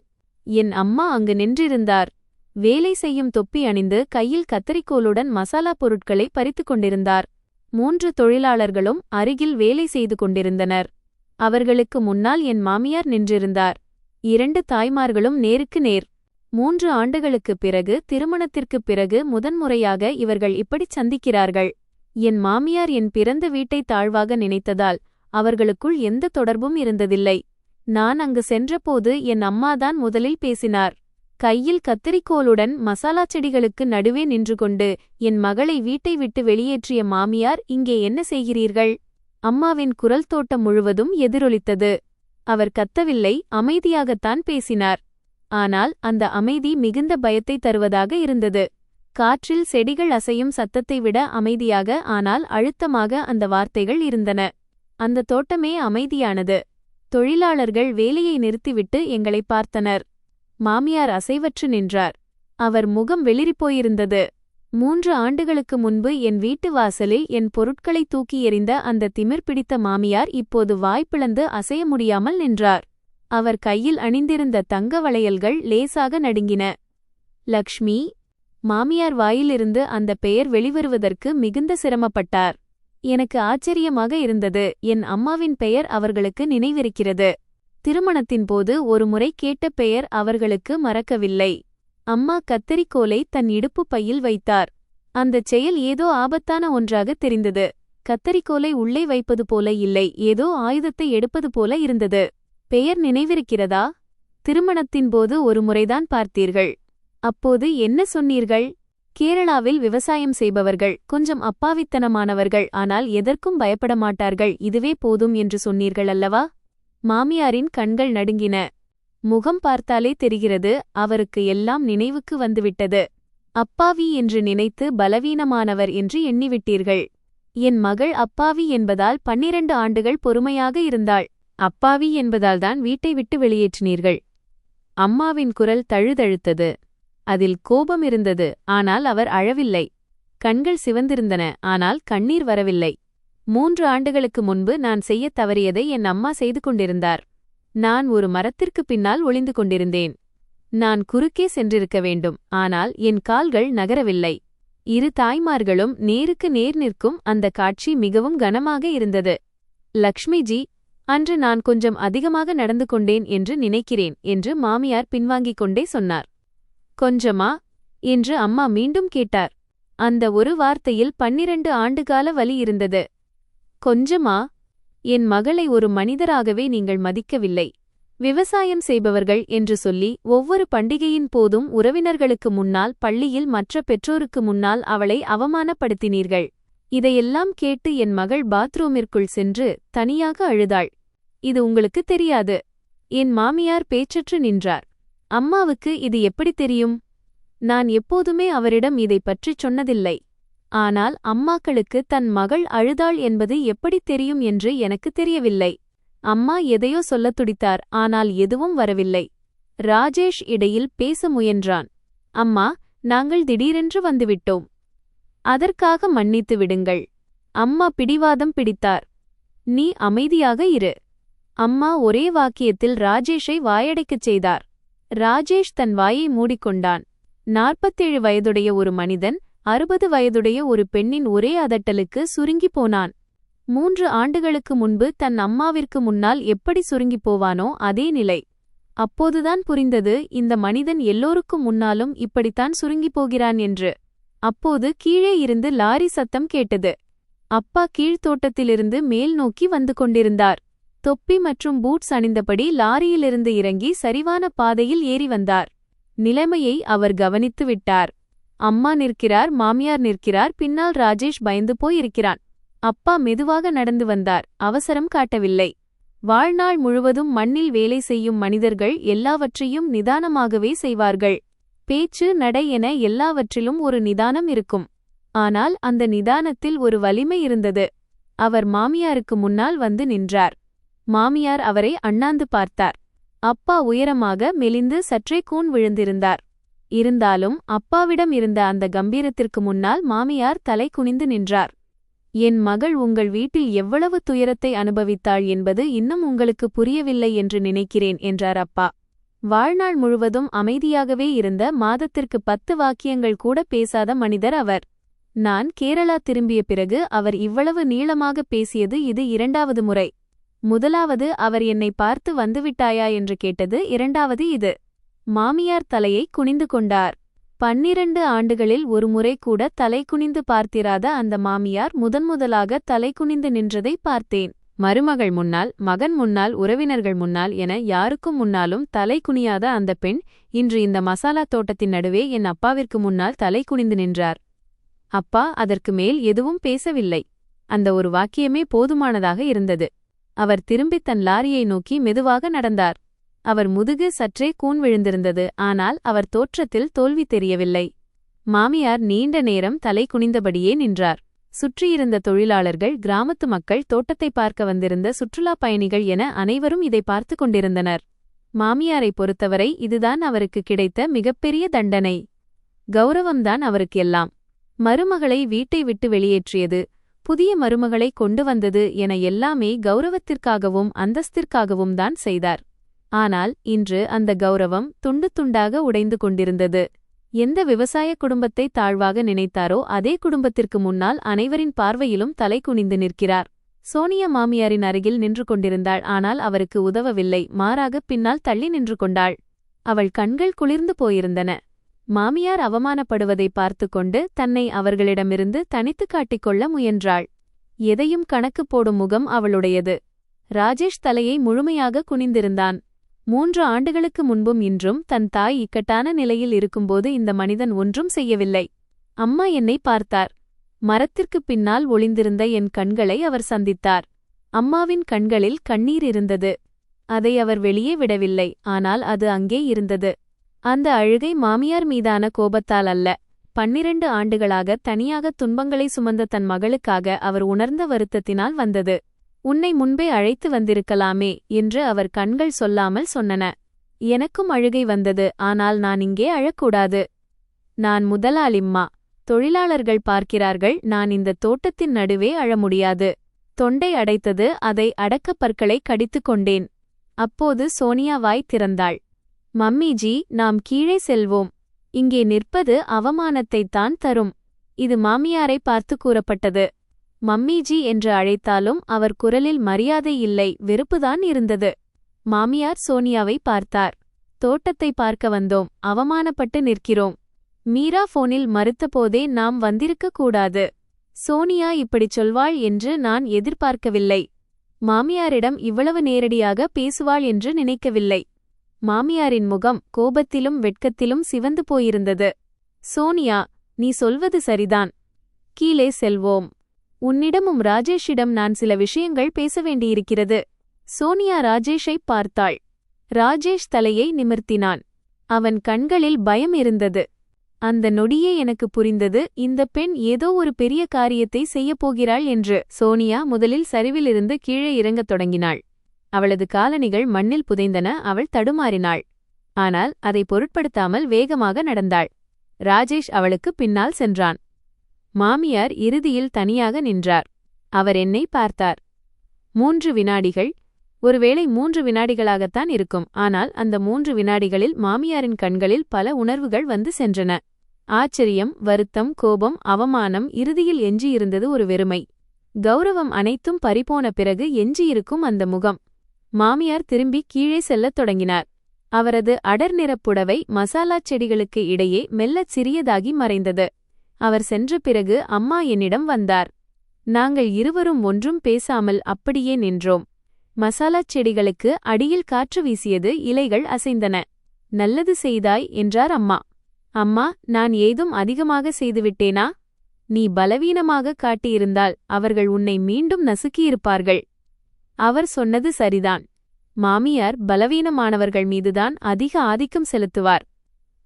என் அம்மா அங்கு நின்றிருந்தார். வேலை செய்யும் தொப்பி அணிந்து கையில் கத்தரிக்கோலுடன் மசாலா பொருட்களை பறித்துக் கொண்டிருந்தார். 3 தொழிலாளர்களும் அருகில் வேலை செய்து கொண்டிருந்தனர். அவர்களுக்கு முன்னால் என் மாமியார் நின்றிருந்தார். 2 தாய்மார்களும் நேருக்கு நேர். 3 ஆண்டுகளுக்குப் பிறகு, திருமணத்திற்குப் பிறகு முதன்முறையாக இவர்கள் இப்படிச் சந்திக்கிறார்கள். என் மாமியார் என் பிறந்த வீட்டை தாழ்வாக நினைத்ததால் அவர்களுக்குள் எந்த தொடர்பும் இருந்ததில்லை. நான் அங்கு சென்றபோது என் அம்மாதான் முதலில் பேசினார். கையில் கத்தரிக்கோலுடன் மசாலா செடிகளுக்கு நடுவே நின்று கொண்டு என் மகளை வீட்டை விட்டு வெளியேற்றிய மாமியார், இங்கே என்ன செய்கிறீர்கள்? அம்மாவின் குரல் தோட்டம் முழுவதும் எதிரொலித்தது. அவர் கத்தவில்லை, அமைதியாகத்தான் பேசினார். ஆனால் அந்த அமைதி மிகுந்த பயத்தை தருவதாக இருந்தது. காற்றில் செடிகள் அசையும் சத்தத்தை விட அமைதியாக, ஆனால் அழுத்தமாக அந்த வார்த்தைகள் இருந்தன. அந்த தோட்டமே அமைதியானது. தொழிலாளர்கள் வேலையை நிறுத்திவிட்டு எங்களை பார்த்தனர். மாமியார் அசைவற்று நின்றார். அவர் முகம் வெளிரிப்போயிருந்தது. 3 ஆண்டுகளுக்கு முன்பு என் வீட்டு வாசலில் என் பொருட்களை தூக்கி எறிந்த அந்த திமிர் பிடித்த மாமியார் இப்போது வாய்ப்பிழந்து அசைய முடியாமல் நின்றார். அவர் கையில் அணிந்திருந்த தங்க வளையல்கள் லேசாக நடுங்கின. லக்ஷ்மி. மாமியார் வாயிலிருந்து அந்த பெயர் வெளிவருவதற்கு மிகுந்த சிரமப்பட்டார். எனக்கு ஆச்சரியமாக இருந்தது. என் அம்மாவின் பெயர் அவர்களுக்கு நினைவிருக்கிறது. திருமணத்தின் போது ஒருமுறை கேட்ட பெயர் அவர்களுக்கு மறக்கவில்லை. அம்மா கத்தரிக்கோலை தன் இடுப்பு பையில் வைத்தார். அந்தச் செயல் ஏதோ ஆபத்தான ஒன்றாக தெரிந்தது. கத்தரிக்கோலை உள்ளே வைப்பது போல இல்லை, ஏதோ ஆயுதத்தை எடுப்பது போல இருந்தது. பெயர் நினைவிருக்கிறதா? திருமணத்தின் போது ஒரு முறைதான் பார்த்தீர்கள். அப்போது என்ன சொன்னீர்கள்? கேரளாவில் விவசாயம் செய்பவர்கள், கொஞ்சம் அப்பாவித்தனமானவர்கள், ஆனால் எதற்கும் பயப்பட மாட்டார்கள், இதுவே போதும் என்று சொன்னீர்கள் அல்லவா? மாமியாரின் கண்கள் நடுங்கின. முகம் பார்த்தாலே தெரிகிறது, அவருக்கு எல்லாம் நினைவுக்கு வந்துவிட்டது. அப்பாவி என்று நினைத்து பலவீனமானவர் என்று எண்ணிவிட்டீர்கள். என் மகள் அப்பாவி என்பதால் 12 ஆண்டுகள் பொறுமையாக இருந்தாள். அப்பாவி என்பதால்தான் வீட்டை விட்டு வெளியேற்றினீர்கள். அம்மாவின் குரல் தழுதழுத்தது. அதில் கோபம் இருந்தது, ஆனால் அவர் அழவில்லை. கண்கள் சிவந்திருந்தன, ஆனால் கண்ணீர் வரவில்லை. 3 ஆண்டுகளுக்கு முன்பு நான் செய்யத் தவறியதை என் அம்மா செய்து கொண்டிருந்தார். நான் ஒரு மரத்திற்கு பின்னால் ஒளிந்து கொண்டிருந்தேன். நான் குறுக்கே சென்றிருக்க வேண்டும், ஆனால் என் கால்கள் நகரவில்லை. 2 தாய்மார்களும் நேருக்கு நேர் நிற்கும் அந்த காட்சி மிகவும் கனமாக இருந்தது. லக்ஷ்மிஜி, அன்று நான் கொஞ்சம் அதிகமாக நடந்து கொண்டேன் என்று நினைக்கிறேன் என்று மாமியார் பின்வாங்கிக் கொண்டே சொன்னார். கொஞ்சமா? என்று அம்மா மீண்டும் கேட்டார். அந்த ஒரு வார்த்தையில் 12 ஆண்டுகால வலி இருந்தது. கொஞ்சமா? என் மகளை ஒரு மனிதராகவே நீங்கள் மதிக்கவில்லை. விவசாயம் செய்பவர்கள் என்று சொல்லி ஒவ்வொரு பண்டிகையின் போதும் உறவினர்களுக்கு முன்னால், பள்ளியில் மற்ற பெற்றோருக்கு முன்னால் அவளை அவமானப்படுத்தினீர்கள். இதையெல்லாம் கேட்டு என் மகள் பாத்ரூமிற்குள் சென்று தனியாக அழுதாள். இது உங்களுக்கு தெரியாது. என் மாமியார் பேச்சற்று நின்றார். அம்மாவுக்கு இது எப்படி தெரியும்? நான் எப்போதுமே அவரிடம் இதை பற்றிச் சொன்னதில்லை. ஆனால் அம்மாக்களுக்கு தன் மகள் அழுதாள் என்பது எப்படி தெரியும் என்று எனக்கு தெரியவில்லை. அம்மா எதையோ சொல்லத் துடித்தார், ஆனால் எதுவும் வரவில்லை. ராஜேஷ் இடையில் பேச முயன்றான். அம்மா, நாங்கள் திடீரென்று வந்துவிட்டோம். அதற்காக மன்னித்து விடுங்கள். அம்மா பிடிவாதம் பிடித்தார். நீ அமைதியாக இரு. அம்மா ஒரே வாக்கியத்தில் ராஜேஷை வாயடைக்கச் செய்தார். ராஜேஷ் தன் வாயை மூடிக்கொண்டான். 47 வயதுடைய ஒரு மனிதன் 60 வயதுடைய ஒரு பெண்ணின் ஒரே அதட்டலுக்கு சுருங்கிப் போனான். 3 ஆண்டுகளுக்கு முன்பு தன் அம்மாவிற்கு முன்னால் எப்படி சுருங்கிப் போவானோ அதே நிலை. அப்போதுதான் புரிந்தது, இந்த மனிதன் எல்லோருக்கும் முன்னாலும் இப்படித்தான் சுருங்கிப் போகிறான் என்று. அப்போது கீழே இருந்து லாரி சத்தம் கேட்டது. அப்பா கீழ்த்தோட்டத்திலிருந்து மேல் நோக்கி வந்து கொண்டிருந்தார். தொப்பி மற்றும் பூட்ஸ் அணிந்தபடி லாரியிலிருந்து இறங்கி சரிவான பாதையில் ஏறி வந்தார். நிலைமையை அவர் கவனித்து விட்டார். அம்மா நிற்கிறார், மாமியார் நிற்கிறார், பின்னால் ராஜேஷ் பயந்து போயிருக்கிறான். அப்பா மெதுவாக நடந்து வந்தார், அவசரம் காட்டவில்லை. வாழ்நாள் முழுவதும் மண்ணில் வேலை செய்யும் மனிதர்கள் எல்லாவற்றையும் நிதானமாகவே செய்வார்கள். பேச்சு, நடை என எல்லாவற்றிலும் ஒரு நிதானம் இருக்கும். ஆனால் அந்த நிதானத்தில் ஒரு வலிமை இருந்தது. அவர் மாமியாருக்கு முன்னால் வந்து நின்றார். மாமியார் அவரை அண்ணாந்து பார்த்தார். அப்பா உயரமாக மெலிந்து சற்றே கூன் விழுந்திருந்தார். இருந்தாலும் அப்பாவிடம் இருந்த அந்த கம்பீரத்திற்கு முன்னால் மாமியார் தலை குனிந்து நின்றார். என் மகள் உங்கள் வீட்டில் எவ்வளவு துயரத்தை அனுபவித்தாள் என்பது இன்னும் உங்களுக்கு புரியவில்லை என்று நினைக்கிறேன் என்றார் அப்பா. வாழ்நாள் முழுவதும் அமைதியாகவே இருந்த மாதத்திற்கு 10 வாக்கியங்கள் கூட பேசாத மனிதர் அவர். நான் கேரளா திரும்பிய பிறகு அவர் இவ்வளவு நீளமாக பேசியது இது 2வது முறை. முதலாவது அவர் என்னை பார்த்து வந்துவிட்டாயா என்று கேட்டது, 2வது இது. மாமியார் தலையை குனிந்து கொண்டார். 12 ஆண்டுகளில் ஒரு முறை கூட தலை குனிந்து பார்த்திராத அந்த மாமியார் முதன்முதலாக தலை குனிந்து நின்றதை பார்த்தேன். மருமகள் முன்னால், மகன் முன்னால், உறவினர்கள் முன்னால் என யாருக்கும் முன்னாலும் தலை குனியாத அந்த பெண் இன்று இந்த மசாலா தோட்டத்தின் நடுவே என் அப்பாவிற்கு முன்னால் தலை குனிந்து நின்றார். அப்பா அதற்கு மேல் எதுவும் பேசவில்லை. அந்த ஒரு வாக்கியமே போதுமானதாக இருந்தது. அவர் திரும்பி தன் லாரியை நோக்கி மெதுவாக நடந்தார். அவர் முதுகு சற்றே கூன் விழுந்திருந்தது, ஆனால் அவர் தோற்றத்தில் தோல்வி தெரியவில்லை. மாமியார் நீண்ட நேரம் தலை குனிந்தபடியே நின்றார். சுற்றியிருந்த தொழிலாளர்கள், கிராமத்து மக்கள், தோட்டத்தை பார்க்க வந்திருந்த சுற்றுலாப் பயணிகள் என அனைவரும் இதை பார்த்து கொண்டிருந்தனர். மாமியாரை பொறுத்தவரை இதுதான் அவருக்கு கிடைத்த மிகப்பெரிய தண்டனை. கௌரவம்தான் அவருக்கு எல்லாம். மருமகளை வீட்டை விட்டு வெளியேற்றியது, புதிய மருமகளை கொண்டு வந்தது என எல்லாமே கௌரவத்திற்காகவும் அந்தஸ்திற்காகவும் தான் செய்தார். ஆனால் இன்று அந்த கௌரவம் துண்டு துண்டாக உடைந்து கொண்டிருந்தது. எந்த விவசாய குடும்பத்தை தாழ்வாக நினைத்தாரோ அதே குடும்பத்திற்கு முன்னால் அனைவரின் பார்வையிலும் தலை குனிந்து நிற்கிறார். சோனியா மாமியாரின் அருகில் நின்று கொண்டிருந்தாள். ஆனால் அவருக்கு உதவவில்லை, மாறாக பின்னால் தள்ளி நின்று கொண்டாள். அவள் கண்கள் குளிர்ந்து போயிருந்தன. மாமியார் அவமானப்படுவதை பார்த்து கொண்டு தன்னை அவர்களிடமிருந்து தனித்து காட்டிக்கொள்ள முயன்றாள். எதையும் கணக்கு போடும் முகம் அவளுடையது. ராஜேஷ் தலையை முழுமையாக குனிந்திருந்தான். 3 ஆண்டுகளுக்கு முன்பும் இன்றும் தன் தாய் இக்கட்டான நிலையில் இருக்கும்போது இந்த மனிதன் ஒன்றும் செய்யவில்லை. அம்மா என்னை பார்த்தார். மரத்திற்குப் பின்னால் ஒளிந்திருந்த என் கண்களை அவர் சந்தித்தார். அம்மாவின் கண்களில் கண்ணீர் இருந்தது. அதை அவர் வெளியே விடவில்லை, ஆனால் அது அங்கே இருந்தது. அந்த அழுகை மாமியார் மீதான கோபத்தால் அல்ல. 12 ஆண்டுகளாக தனியாக துன்பங்களை சுமந்த தன் மகளுக்காக அவர் உணர்ந்த வருத்தத்தினால் வந்தது. உன்னை முன்பே அழைத்து வந்திருக்கலாமே என்று அவர் கண்கள் சொல்லாமல் சொன்னன. எனக்கும் அழுகை வந்தது, ஆனால் நான் இங்கே அழக்கூடாது. நான் முதலாளிம்மா. தொழிலாளர்கள் பார்க்கிறார்கள், நான் இந்த தோட்டத்தின் நடுவே அழ முடியாது. தொண்டை அடைத்தது, அதை அடக்க பற்களை கடித்துக் கொண்டேன். அப்போது சோனியா வாய் திறந்தாள். மம்மிஜி, நாம் கீழே செல்வோம். இங்கே நிற்பது அவமானத்தைத்தான் தரும். இது மாமியாரை பார்த்து கூறப்பட்டது. மம்மிஜி என்று அழைத்தாலும் அவர் குரலில் மரியாதை இல்லை, வெறுப்புதான் இருந்தது. மாமியார் சோனியாவை பார்த்தார். தோட்டத்தை பார்க்க வந்தோம், அவமானப்பட்டு நிற்கிறோம். மீரா போனில் மறுத்தபோதே நாம் வந்திருக்க கூடாது. சோனியா இப்படிச் சொல்வாள் என்று நான் எதிர்பார்க்கவில்லை. மாமியாரிடம் இவ்வளவு நேரடியாக பேசுவாள் என்று நினைக்கவில்லை. மாமியாரின் முகம் கோபத்திலும் வெட்கத்திலும் சிவந்து போயிருந்தது. சோனியா, நீ சொல்வது சரிதான். கீழே செல்வோம். உன்னிடமும் ராஜேஷிடம் நான் சில விஷயங்கள் பேச வேண்டியிருக்கிறது. சோனியா ராஜேஷை பார்த்தாள். ராஜேஷ் தலையை நிமிர்த்தினான். அவன் கண்களில் பயம் இருந்தது. அந்த நொடியே எனக்கு புரிந்தது, இந்த பெண் ஏதோ ஒரு பெரிய காரியத்தை செய்யப்போகிறாள் என்று. சோனியா முதலில் சரிவிலிருந்து கீழே இறங்கத் தொடங்கினாள். அவளது காலணிகள் மண்ணில் புதைந்தன. அவள் தடுமாறினாள். ஆனால் அதை பொருட்படுத்தாமல் வேகமாக நடந்தாள். ராஜேஷ் அவளுக்கு பின்னால் சென்றான். மாமியார் இறுதியில் தனியாக நின்றார். அவர் என்னை பார்த்தார். 3 வினாடிகள். ஒருவேளை 3 வினாடிகளாகத்தான் இருக்கும். ஆனால் அந்த 3 வினாடிகளில் மாமியாரின் கண்களில் பல உணர்வுகள் வந்து சென்றன. ஆச்சரியம், வருத்தம், கோபம், அவமானம். இறுதியில் எஞ்சியிருந்தது ஒரு வெறுமை. கௌரவம் அனைத்தும் பறிபோன பிறகு எஞ்சியிருக்கும் அந்த முகம். மாமியார் திரும்பி கீழே செல்லத் தொடங்கினார். அவரது அடர் நிறப் புடவை மசாலாச் செடிகளுக்கு இடையே மெல்லச் சிறியதாகி மறைந்தது. அவர் சென்ற பிறகு அம்மா என்னிடம் வந்தார். நாங்கள் இருவரும் ஒன்றும் பேசாமல் அப்படியே நின்றோம். மசாலாச் செடிகளுக்கு அடியில் காற்று வீசியது, இலைகள் அசைந்தன. நல்லது செய்தாய் என்றார் அம்மா. அம்மா, நான் ஏதும் அதிகமாக செய்துவிட்டேனா? நீ பலவீனமாக காட்டியிருந்தால் அவர்கள் உன்னை மீண்டும் நசுக்கியிருப்பார்கள். அவர் சொன்னது சரிதான். மாமியார் பலவீனமானவர்கள் மீதுதான் அதிக ஆதிக்கம் செலுத்துவார்.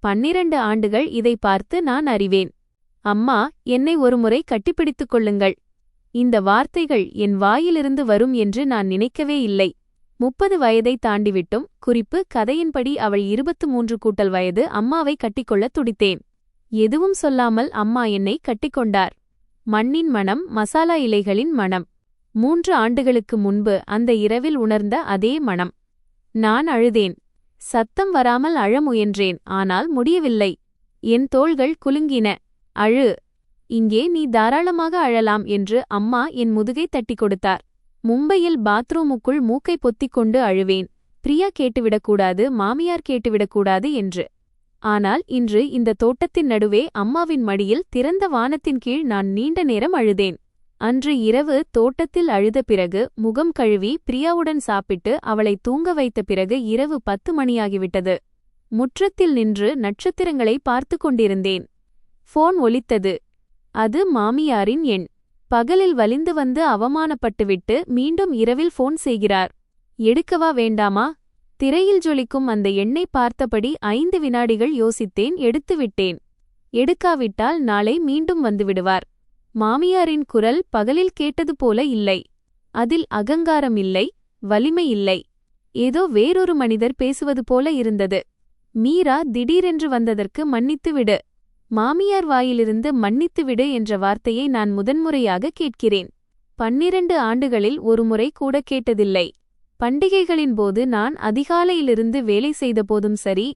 12 ஆண்டுகள் இதை பார்த்து நான் அறிவேன். அம்மா, என்னை ஒருமுறை கட்டிப்பிடித்துக் கொள்ளுங்கள். இந்த வார்த்தைகள் என் வாயிலிருந்து வரும் என்று நான் நினைக்கவே இல்லை. 30 வயதை தாண்டிவிட்டும், குறிப்பு கதையின்படி அவள் 23 வயது அம்மாவை கட்டிக்கொள்ளத் துடித்தேன். எதுவும் சொல்லாமல் அம்மா என்னை கட்டிக்கொண்டார். மண்ணின் மணம், மசாலா இலைகளின் மணம். 3 ஆண்டுகளுக்கு முன்பு அந்த இரவில் உணர்ந்த அதே மணம். நான் அழுதேன். சத்தம் வராமல் அழ முயன்றேன், ஆனால் முடியவில்லை. என் தோள்கள் குலுங்கின. அழு, இங்கே நீ தாராளமாக அழலாம் என்று அம்மா என் முதுகை தட்டிக் கொடுத்தார். மும்பையில் பாத்ரூமுக்குள் மூக்கை பொத்திக் கொண்டு அழுவேன். பிரியா கேட்டுவிடக்கூடாது, மாமியார் கேட்டுவிடக்கூடாது என்று. ஆனால் இன்று இந்த தோட்டத்தின் நடுவே அம்மாவின் மடியில் திறந்த வானத்தின் கீழ் நான் நீண்ட நேரம் அழுதேன். அன்று இரவு தோட்டத்தில் அழுத பிறகு முகம் கழுவி பிரியாவுடன் சாப்பிட்டு அவளை தூங்க வைத்த பிறகு இரவு 10 மணியாகிவிட்டது. முற்றத்தில் நின்று நட்சத்திரங்களை பார்த்து கொண்டிருந்தேன். ஃபோன் ஒலித்தது. அது மாமியாரின் எண். பகலில் வலிந்து வந்து அவமானப்பட்டுவிட்டு மீண்டும் இரவில் ஃபோன் செய்கிறார். எடுக்கவா வேண்டாமா? திரையில் ஜொலிக்கும் அந்த எண்ணை பார்த்தபடி 5 வினாடிகள் யோசித்தேன். எடுத்துவிட்டேன். எடுக்காவிட்டால் நாளை மீண்டும் வந்துவிடுவார். மாமியாரின் குரல் பகலில் கேட்டது போல இல்லை. அதில் அகங்காரம் இல்லை, வலிமை இல்லை. ஏதோ வேறொரு மனிதர் பேசுவது போல இருந்தது. மீரா திடீரென்று வந்ததற்கு மன்னித்துவிடு. மாமியார் வாயிலிருந்து மன்னித்துவிடு என்ற வார்த்தையை நான் முதன்முறையாக கேட்கிறேன். 12 ஆண்டுகளில் ஒருமுறை கூட கேட்டதில்லை. பண்டிகைகளின் போது நான் அதிகாலையிலிருந்து வேலை செய்த போதும் சரி,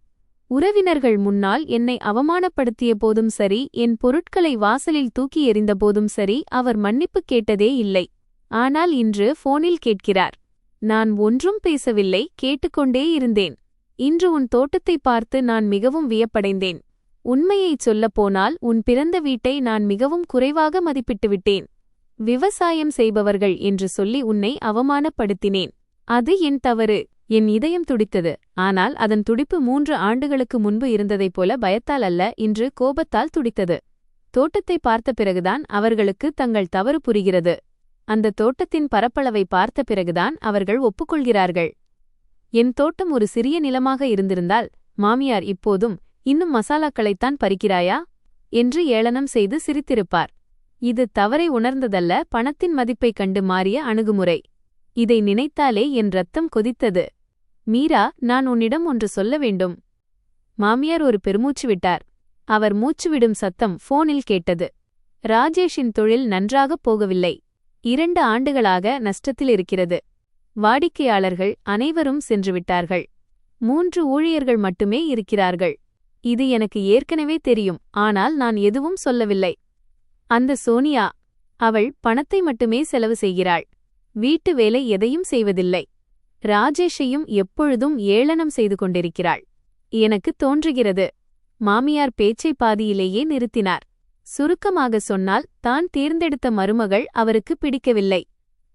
உறவினர்கள் முன்னால் என்னை அவமானப்படுத்திய போதும் சரி, என் பொருட்களை வாசலில் தூக்கி எறிந்த போதும் சரி, அவர் மன்னிப்பு கேட்டதே இல்லை. ஆனால் இன்று போனில் கேட்கிறார். நான் ஒன்றும் பேசவில்லை, கேட்டுக்கொண்டே இருந்தேன். இன்று உன் தோட்டத்தை பார்த்து நான் மிகவும் வியப்படைந்தேன். உண்மையைச் சொல்லப்போனால் உன் பிறந்த வீட்டை நான் மிகவும் குறைவாக மதிப்பிட்டுவிட்டேன். விவசாயம் செய்பவர்கள் என்று சொல்லி உன்னை அவமானப்படுத்தினேன். அது என் தவறு. என் இதயம் துடித்தது. ஆனால் அதன் துடிப்பு 3 ஆண்டுகளுக்கு முன்பு இருந்ததைப் போல பயத்தால் அல்ல, இன்று கோபத்தால் துடித்தது. தோட்டத்தை பார்த்த பிறகுதான் அவர்களுக்கு தங்கள் தவறு புரிகிறது. அந்த தோட்டத்தின் பரப்பளவை பார்த்த பிறகுதான் அவர்கள் ஒப்புக்கொள்கிறார்கள். என் தோட்டம் ஒரு சிறிய நிலமாக இருந்திருந்தால் மாமியார் இப்போதும் இன்னும் மசாலாக்களைத்தான் பறிக்கிறாயா என்று ஏளனம் செய்து சிரித்திருப்பார். இது தவறை உணர்ந்ததல்ல, பணத்தின் மதிப்பைக் கண்டு மாறிய அணுகுமுறை. இதை நினைத்தாலே என் ரத்தம் கொதித்தது. மீரா, நான் உன்னிடம் ஒன்று சொல்ல வேண்டும். மாமியார் ஒரு பெருமூச்சு விட்டார். அவர் மூச்சுவிடும் சத்தம் போனில் கேட்டது. ராஜேஷின் தொழில் நன்றாகப் போகவில்லை. 2 ஆண்டுகளாக நஷ்டத்தில் இருக்கிறது. வாடிக்கையாளர்கள் அனைவரும் சென்றுவிட்டார்கள். 3 ஊழியர்கள் மட்டுமே இருக்கிறார்கள். இது எனக்கு ஏற்கனவே தெரியும், ஆனால் நான் எதுவும் சொல்லவில்லை. அந்த சோனியா, அவள் பணத்தை மட்டுமே செலவு செய்கிறாள். வீட்டு வேலை எதையும் செய்வதில்லை. ராஜேஷையும் எப்பொழுதும் ஏளனம் செய்து கொண்டிருக்கிறாள். எனக்கு தோன்றுகிறது. மாமியார் பேச்சை பாதியிலேயே நிறுத்தினார். சுருக்கமாக சொன்னால், தான் தேர்ந்தெடுத்த மருமகள் அவருக்கு பிடிக்கவில்லை.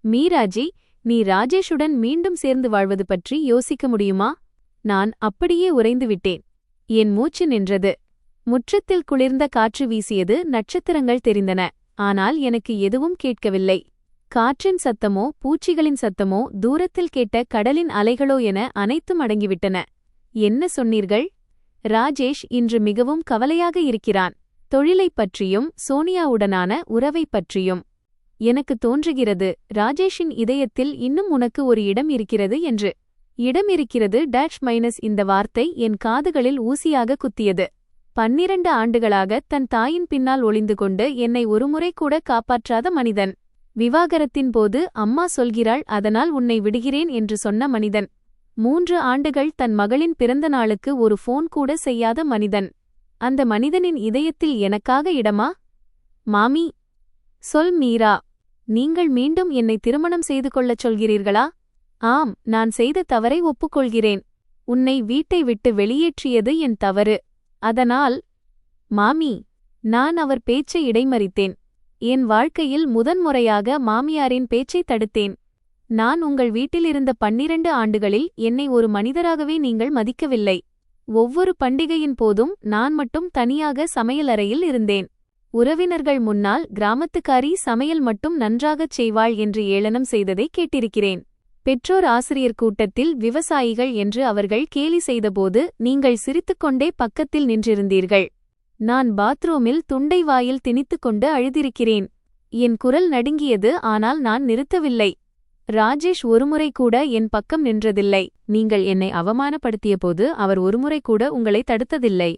மீராஜி, நீ ராஜேஷுடன் மீண்டும் சேர்ந்து வாழ்வது பற்றி யோசிக்க முடியுமா? நான் அப்படியே உறைந்துவிட்டேன். என் மூச்சு நின்றது. முற்றத்தில் குளிர்ந்த காற்று வீசியது. நட்சத்திரங்கள் தெரிந்தன. ஆனால் எனக்கு எதுவும் கேட்கவில்லை. காற்றின் சத்தமோ பூச்சிகளின் சத்தமோ, தூரத்தில் கேட்ட கடலின் அலைகளோ என அனைத்தும் அடங்கிவிட்டன. என்ன சொன்னீர்கள்? ராஜேஷ் இன்று மிகவும் கவலையாக இருக்கிறான். தொழிலைப் பற்றியும் சோனியாவுடனான உறவைப் பற்றியும். எனக்கு தோன்றுகிறது, ராஜேஷின் இதயத்தில் இன்னும் உனக்கு ஒரு இடம் இருக்கிறது என்று. இடம் இருக்கிறது - இந்த வார்த்தை என் காதுகளில் ஊசியாக குத்தியது. 12 ஆண்டுகளாக தன் தாயின் பின்னால் ஒளிந்து கொண்டு என்னை ஒருமுறை கூட காப்பாற்றாத மனிதன். விவாகரத்தின் போது அம்மா சொல்கிறாள், அதனால் உன்னை விடுகிறேன் என்று சொன்ன மனிதன். 3 ஆண்டுகள் தன் மகளின் பிறந்த நாளுக்கு ஒரு ஃபோன் கூட செய்யாத மனிதன். அந்த மனிதனின் இதயத்தில் எனக்காக இடமா? மாமி, சொல் மீரா. நீங்கள் மீண்டும் என்னை திருமணம் செய்து கொள்ளச் சொல்கிறீர்களா? ஆம், நான் செய்த தவறை ஒப்புக்கொள்கிறேன். உன்னை வீட்டை விட்டு வெளியேற்றியது என் தவறு. அதனால். மாமி, நான் அவர் பேச்சை இடைமறித்தேன். என் வாழ்க்கையில் முதன்முறையாக மாமியாரின் பேச்சை தடுத்தேன். நான் உங்கள் வீட்டிலிருந்த 12 ஆண்டுகளில் என்னை ஒரு மனிதராகவே நீங்கள் மதிக்கவில்லை. ஒவ்வொரு பண்டிகையின் போதும் நான் மட்டும் தனியாக சமையலறையில் இருந்தேன். உறவினர்கள் முன்னால் கிராமத்துக்காரி சமையல் மட்டும் நன்றாகச் செய்வாள் என்று ஏளனம் செய்ததை கேட்டிருக்கிறேன். பெற்றோர் ஆசிரியர் கூட்டத்தில் விவசாயிகள் என்று அவர்கள் கேலி செய்தபோது நீங்கள் சிரித்துக்கொண்டே பக்கத்தில் நின்றிருந்தீர்கள். நான் பாத்ரூமில் துண்டை வாயில் திணித்துக்கொண்டு அழுதிருக்கிறேன். என் குரல் நடுங்கியது, ஆனால் நான் நிறுத்தவில்லை. ராஜேஷ் ஒருமுறை கூட என் பக்கம் நின்றதில்லை. நீங்கள் என்னை அவமானப்படுத்திய போது அவர் ஒருமுறை கூட உங்களை தடுத்ததில்லை.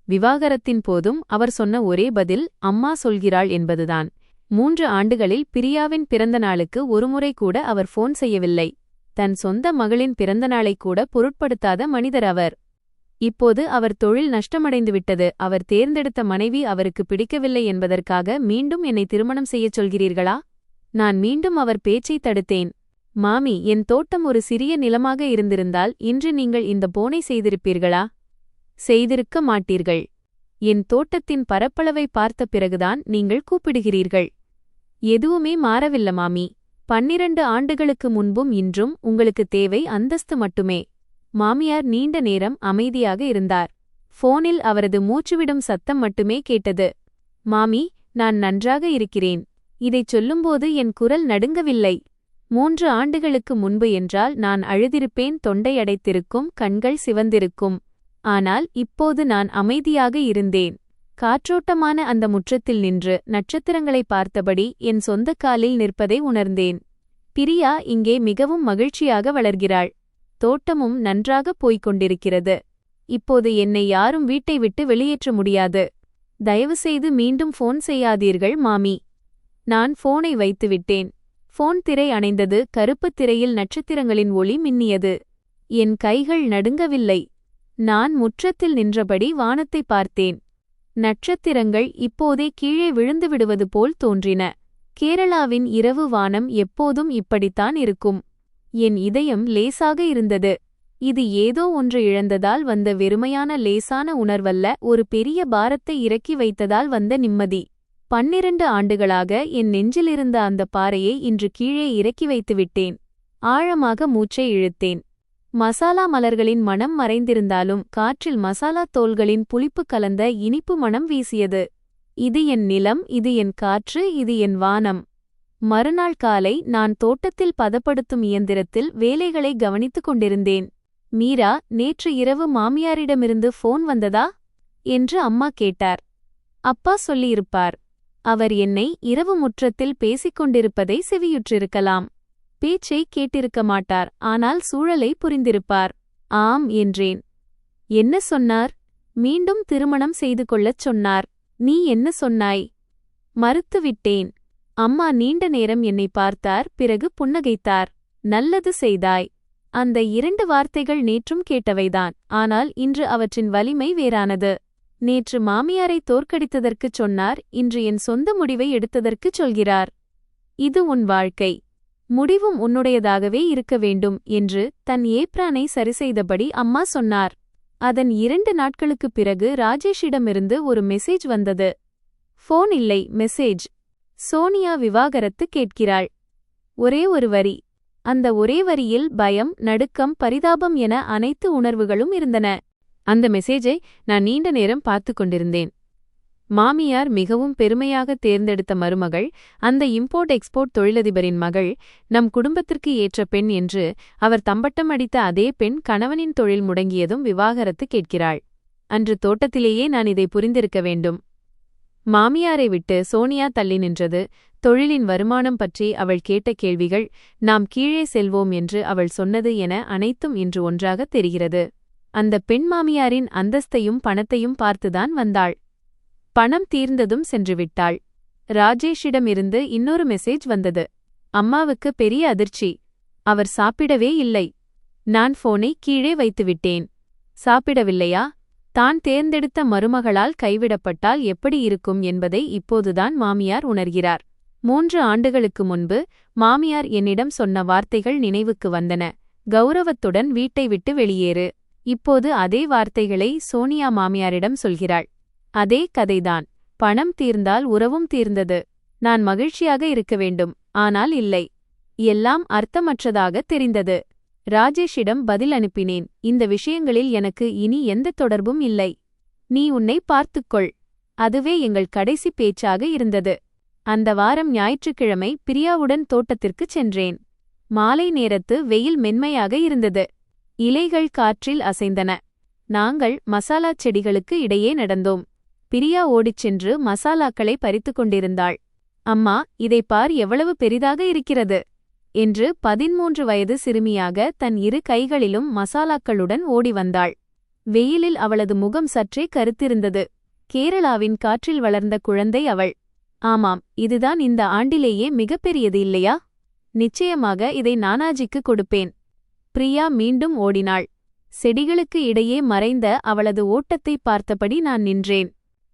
விவாகரத்தின் போதும் அவர் சொன்ன ஒரே பதில் அம்மா சொல்கிறாள் என்பதுதான். 3 ஆண்டுகளில் பிரியாவின் பிறந்த நாளுக்கு ஒருமுறை கூட அவர் ஃபோன் செய்யவில்லை. தன் சொந்த மகளின் பிறந்தநாளை கூட பொருட்படுத்தாத மனிதர் அவர். இப்போது அவர் தொழில் நஷ்டமடைந்துவிட்டது. அவர் தேர்ந்தெடுத்த மனைவி அவருக்கு பிடிக்கவில்லை என்பதற்காக மீண்டும் என்னை திருமணம் செய்யச் சொல்கிறீர்களா? நான் மீண்டும் அவர் பேச்சை தடுத்தேன். மாமி, என் தோட்டம் ஒரு சிறிய நிலமாக இருந்திருந்தால் இன்று நீங்கள் இந்த போனை செய்திருப்பீர்களா? செய்திருக்க மாட்டீர்கள். என் தோட்டத்தின் பரப்பளவை பார்த்த பிறகுதான் நீங்கள் கூப்பிடுகிறீர்கள். எதுவுமே மாறவில்ல மாமி. 12 ஆண்டுகளுக்கு முன்பும் இன்றும் உங்களுக்கு தேவை அந்தஸ்து மட்டுமே. மாமியார் நீண்ட நேரம் அமைதியாக இருந்தார். போனில் அவரது மூச்சுவிடும் சத்தம் மட்டுமே கேட்டது. மாமி, நான் நன்றாக இருக்கிறேன். இதைச் சொல்லும்போது என் குரல் நடுங்கவில்லை. 3 ஆண்டுகளுக்கு முன்பு என்றால் நான் அழுதிருப்பேன், தொண்டை அடைத்திருக்கும், கண்கள் சிவந்திருக்கும். ஆனால் இப்போது நான் அமைதியாக இருந்தேன். காற்றோட்டமான அந்த முற்றத்தில் நின்று நட்சத்திரங்களை பார்த்தபடி என் சொந்த காலில் நிற்பதை உணர்ந்தேன். பிரியா இங்கே மிகவும் மகிழ்ச்சியாக வளர்கிறாள். தோட்டமும் நன்றாக போய்க் கொண்டிருக்கிறது. இப்போது என்னை யாரும் வீட்டை விட்டு வெளியேற்ற முடியாது. தயவுசெய்து மீண்டும் ஃபோன் செய்யாதீர்கள் மாமி. நான் ஃபோனை வைத்துவிட்டேன். ஃபோன் திரை அணைந்தது. கருப்புத் திரையில் நட்சத்திரங்களின் ஒளி மின்னியது. என் கைகள் நடுங்கவில்லை. நான் முற்றத்தில் நின்றபடி வானத்தை பார்த்தேன். நட்சத்திரங்கள் இப்போதே கீழே விழுந்து விடுவது போல் தோன்றின. கேரளாவின் இரவு வானம் எப்போதும் இப்படித்தான் இருக்கும். என் இதயம் லேசாக இருந்தது. இது ஏதோ ஒன்று இழந்ததால் வந்த வெறுமையான லேசான உணர்வல்ல, ஒரு பெரிய பாரத்தை இறக்கி வைத்ததால் வந்த நிம்மதி. 12 ஆண்டுகளாக என் நெஞ்சிலிருந்த அந்த பாறையை இன்று கீழே இறக்கி வைத்துவிட்டேன். ஆழமாக மூச்சை இழுத்தேன். மசாலா மலர்களின் மணம் மறைந்திருந்தாலும் காற்றில் மசாலா தோல்களின் புளிப்பு கலந்த இனிப்பு மணம் வீசியது. இது என் நிலம், இது என் காற்று, இது என் வானம். மறுநாள் காலை நான் தோட்டத்தில் பதப்படுத்தும் இயந்திரத்தில் வேலைகளை கவனித்துக் கொண்டிருந்தேன். மீரா, நேற்று இரவு மாமியாரிடமிருந்து ஃபோன் வந்ததா என்று அம்மா கேட்டார். அப்பா சொல்லியிருப்பார். அவர் என்னை இரவு முற்றத்தில் பேசிக் கொண்டிருப்பதை செவியுற்றிருக்கலாம். பேச்சை கேட்டிருக்க மாட்டார், ஆனால் சூழலை புரிந்திருப்பார். ஆம் என்றேன். என்ன சொன்னார்? மீண்டும் திருமணம் செய்து கொள்ளச் சொன்னார். நீ என்ன சொன்னாய்? மறுத்துவிட்டேன். அம்மா நீண்ட நேரம் என்னை பார்த்தார், பிறகு புன்னகைத்தார். நல்லது செய்தாய். அந்த 2 வார்த்தைகள் நேற்றும் கேட்டவைதான், ஆனால் இன்று அவற்றின் வலிமை வேறானது. நேற்று மாமியாரை தோற்கடித்ததற்குச் சொன்னார், இன்று என் சொந்த முடிவை எடுத்ததற்குச் சொல்கிறார். இது உன் வாழ்க்கை. முடிவும் உன்னுடையதாகவே இருக்க வேண்டும் என்று தன் ஏப்ரானை சரிசெய்தபடி அம்மா சொன்னார். அதன் 2 நாட்களுக்குப் பிறகு ராஜேஷிடமிருந்து ஒரு மெசேஜ் வந்தது. ஃபோன் இல்லை, மெசேஜ். சோனியா விவாகரத்து கேட்கிறாள். ஒரே ஒரு வரி. அந்த ஒரே வரியில் பயம், நடுக்கம், பரிதாபம் என அனைத்து உணர்வுகளும் இருந்தன. அந்த மெசேஜை நான் நீண்ட நேரம் பார்த்து கொண்டிருந்தேன். மாமியார் மிகவும் பெருமையாக தேர்ந்தெடுத்த மருமகள், அந்த இம்போர்ட் எக்ஸ்போர்ட் தொழிலதிபரின் மகள், நம் குடும்பத்திற்கு ஏற்ற பெண் என்று அவர் தம்பட்டம் அடித்த அதே பெண் கணவனின் தொழில் முடங்கியதும் விவாகரத்து கேட்கிறாள். அன்று தோட்டத்திலேயே நான் இதை புரிந்திருக்க வேண்டும். மாமியாரை விட்டு சோனியா தள்ளி நின்றது. தொழிலின் வருமானம் பற்றி அவள் கேட்ட கேள்விகள், நாம் கீழே செல்வோம் என்று அவள் சொன்னது என அனைத்தும் இன்று ஒன்றாக தெரிகிறது. அந்த பெண் மாமியாரின் அந்தஸ்தையும் பணத்தையும் பார்த்துதான் வந்தாள். பணம் தீர்ந்ததும் சென்றுவிட்டாள். ராஜேஷிடமிருந்து இன்னொரு மெசேஜ் வந்தது. அம்மாவுக்கு பெரிய அதிர்ச்சி. அவர் சாப்பிடவே இல்லை. நான் ஃபோனை கீழே வைத்துவிட்டேன். சாப்பிடவில்லையா? தான் தேர்ந்தெடுத்த மருமகளால் கைவிடப்பட்டால் எப்படி இருக்கும் என்பதை இப்போதுதான் மாமியார் உணர்கிறார். 3 ஆண்டுகளுக்கு முன்பு மாமியார் என்னிடம் சொன்ன வார்த்தைகள் நினைவுக்கு வந்தன. கௌரவத்துடன் வீட்டை விட்டு வெளியேறு. இப்போது அதே வார்த்தைகளை சோனியா மாமியாரிடம் சொல்கிறாள். அதே கதைதான். பணம் தீர்ந்தால் உறவும் தீர்ந்தது. நான் மகிழ்ச்சியாக இருக்க வேண்டும், ஆனால் இல்லை. எல்லாம் அர்த்தமற்றதாக தெரிந்தது. ராஜேஷிடம் பதில் அனுப்பினேன். இந்த விஷயங்களில் எனக்கு இனி எந்த தொடர்பும் இல்லை. நீ உன்னை பார்த்துக்கொள். அதுவே எங்கள் கடைசி பேச்சாக இருந்தது. அந்த வாரம் ஞாயிற்றுக்கிழமை பிரியாவுடன் தோட்டத்திற்குச் சென்றேன். மாலை நேரத்து வெயில் மென்மையாக இருந்தது. இலைகள் காற்றில் அசைந்தன. நாங்கள் மசாலாச் செடிகளுக்கு இடையே நடந்தோம். பிரியா ஓடிச் சென்று மசாலாக்களை பறித்துக் கொண்டிருந்தாள். அம்மா, இதை பார், எவ்வளவு பெரிதாக இருக்கிறது என்று 13 வயது சிறுமியாக தன் 2 கைகளிலும் மசாலாக்களுடன் ஓடி வந்தாள். வெயிலில் அவளது முகம் சற்றே கருத்திருந்தது. கேரளாவின் காற்றில் வளர்ந்த குழந்தை அவள். ஆமாம், இதுதான் இந்த ஆண்டிலேயே மிகப்பெரியது இல்லையா? நிச்சயமாக இதை நானாஜிக்கு கொடுப்பேன். பிரியா மீண்டும் ஓடினாள். செடிகளுக்கு இடையே மறைந்த அவளது ஓட்டத்தை பார்த்தபடி நான் நின்றேன்.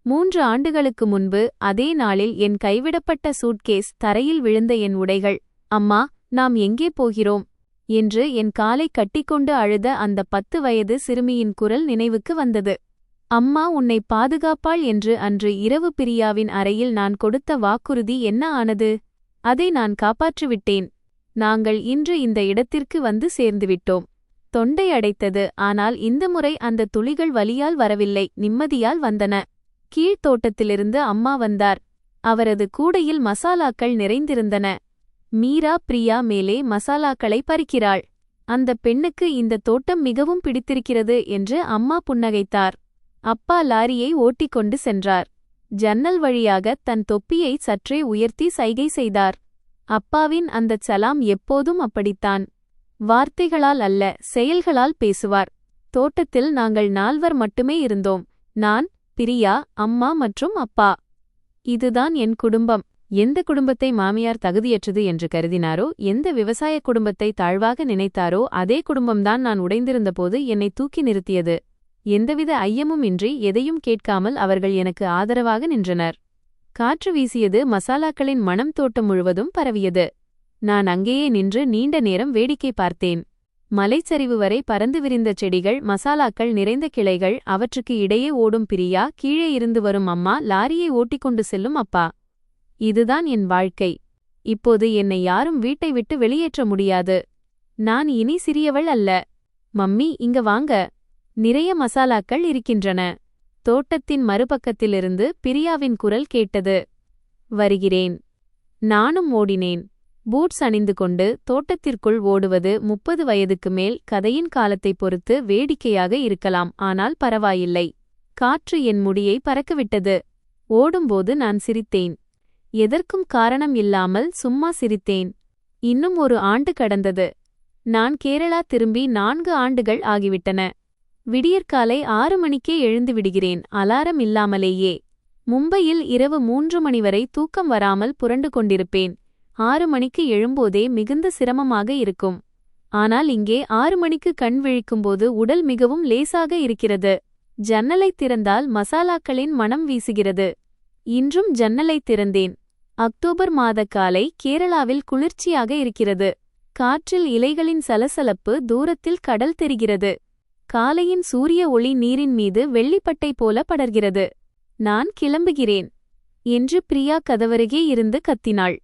3 ஆண்டுகளுக்கு முன்பு அதே நாளில் என் கைவிடப்பட்ட சூட்கேஸ், தரையில் விழுந்த என் உடைகள். அம்மா, நாம் எங்கே போகிறோம் என்று என் காலை கட்டிக்கொண்டு அழுத அந்த 10 வயது சிறுமியின் குரல் நினைவுக்கு வந்தது. அம்மா உன்னை பாதுகாப்பாள் என்று அன்று இரவு பிரியாவின் அறையில் நான் கொடுத்த வாக்குறுதி என்ன ஆனது? அதை நான் காப்பாற்றிவிட்டேன். நாங்கள் இன்று இந்த இடத்திற்கு வந்து சேர்ந்துவிட்டோம். தொண்டை அடைத்தது. ஆனால் இந்த முறை அந்த துளிகள் வலியால் வரவில்லை, நிம்மதியால் வந்தன. கீழ்த்தோட்டத்திலிருந்து அம்மா வந்தார். அவரது கூடையில் மசாலாக்கள் நிறைந்திருந்தன. மீரா பிரியா மேலே மசாலாக்களை பறிக்கிறாள். அந்த பெண்ணுக்கு இந்த தோட்டம் மிகவும் பிடித்திருக்கிறது என்று அம்மா புன்னகைத்தார். அப்பா லாரியை ஓட்டிக்கொண்டு சென்றார். ஜன்னல் வழியாக தன் தொப்பியை சற்றே உயர்த்தி சைகை செய்தார். அப்பாவின் அந்தச் சலாம் எப்போதும் அப்படித்தான். வார்த்தைகளால் அல்ல, செயல்களால் பேசுவார். தோட்டத்தில் நாங்கள் 4 மட்டுமே இருந்தோம். நான், பிரியா, அம்மா மற்றும் அப்பா. இதுதான் என் குடும்பம். எந்த குடும்பத்தை மாமியார் தகுதியற்றது என்று கருதினாரோ, எந்த விவசாய குடும்பத்தை தாழ்வாக நினைத்தாரோ, அதே குடும்பம்தான் நான் உடைந்திருந்தபோது என்னை தூக்கி நிறுத்தியது. எந்தவித ஐயமும் இன்றி, எதையும் கேட்காமல் அவர்கள் எனக்கு ஆதரவாக நின்றனர். காற்று வீசியது. மசாலாக்களின் மணம் தோட்டம் முழுவதும் பரவியது. நான் அங்கேயே நின்று நீண்ட நேரம் வேடிக்கை பார்த்தேன். மலைச்சரிவு வரை பறந்து விரிந்த செடிகள், மசாலாக்கள் நிறைந்த கிளைகள், அவற்றுக்கு இடையே ஓடும் பிரியா, கீழே இருந்து வரும் அம்மா, லாரியை ஓட்டிக்கொண்டு செல்லும் அப்பா. இதுதான் என் வாழ்க்கை. இப்போது என்னை யாரும் வீட்டை விட்டு வெளியேற்ற முடியாது. நான் இனி சிறியவள் அல்ல. மம்மி, இங்க வாங்க. நிறைய மசாலாக்கள் இருக்கின்றன. தோட்டத்தின் மறுபக்கத்திலிருந்து பிரியாவின் குரல் கேட்டது. வருகிறேன். நானும் ஓடினேன். பூட்ஸ் அணிந்து கொண்டு தோட்டத்திற்குள் ஓடுவது 30 வயதுக்கு மேல் கதையின் காலத்தை பொறுத்து வேடிக்கையாக இருக்கலாம். ஆனால் பரவாயில்லை. காற்று என் முடியை பறக்கவிட்டது. ஓடும்போது நான் சிரித்தேன். எதற்கும் காரணம் இல்லாமல் சும்மா சிரித்தேன். இன்னும் 1 ஆண்டு கடந்தது. நான் கேரளா திரும்பி 4 ஆண்டுகள் ஆகிவிட்டன. விடியற்காலை 6 மணிக்கே எழுந்து விடுகிறேன், அலாரம் இல்லாமலேயே. மும்பையில் இரவு 3 மணி வரை தூக்கம் வராமல் புரண்டு கொண்டிருப்பேன். 6 மணிக்கு எழும்போதே மிகுந்த சிரமமாக இருக்கும். ஆனால் இங்கே 6 மணிக்கு கண் விழிக்கும்போது உடல் மிகவும் லேசாக இருக்கிறது. ஜன்னலைத் திறந்தால் மசாலாக்களின் மணம் வீசுகிறது. இன்றும் ஜன்னலைத் திறந்தேன். அக்டோபர் மாத காலை கேரளாவில் குளிர்ச்சியாக இருக்கிறது. காற்றில் இலைகளின் சலசலப்பு, தூரத்தில் கடல் தெரிகிறது. காலையின் சூரிய ஒளி நீரின் மீது வெள்ளிப்பட்டை போல படர்கிறது. நான் கிளம்புகிறேன் என்று பிரியா கதவருகே இருந்து கத்தினாள்.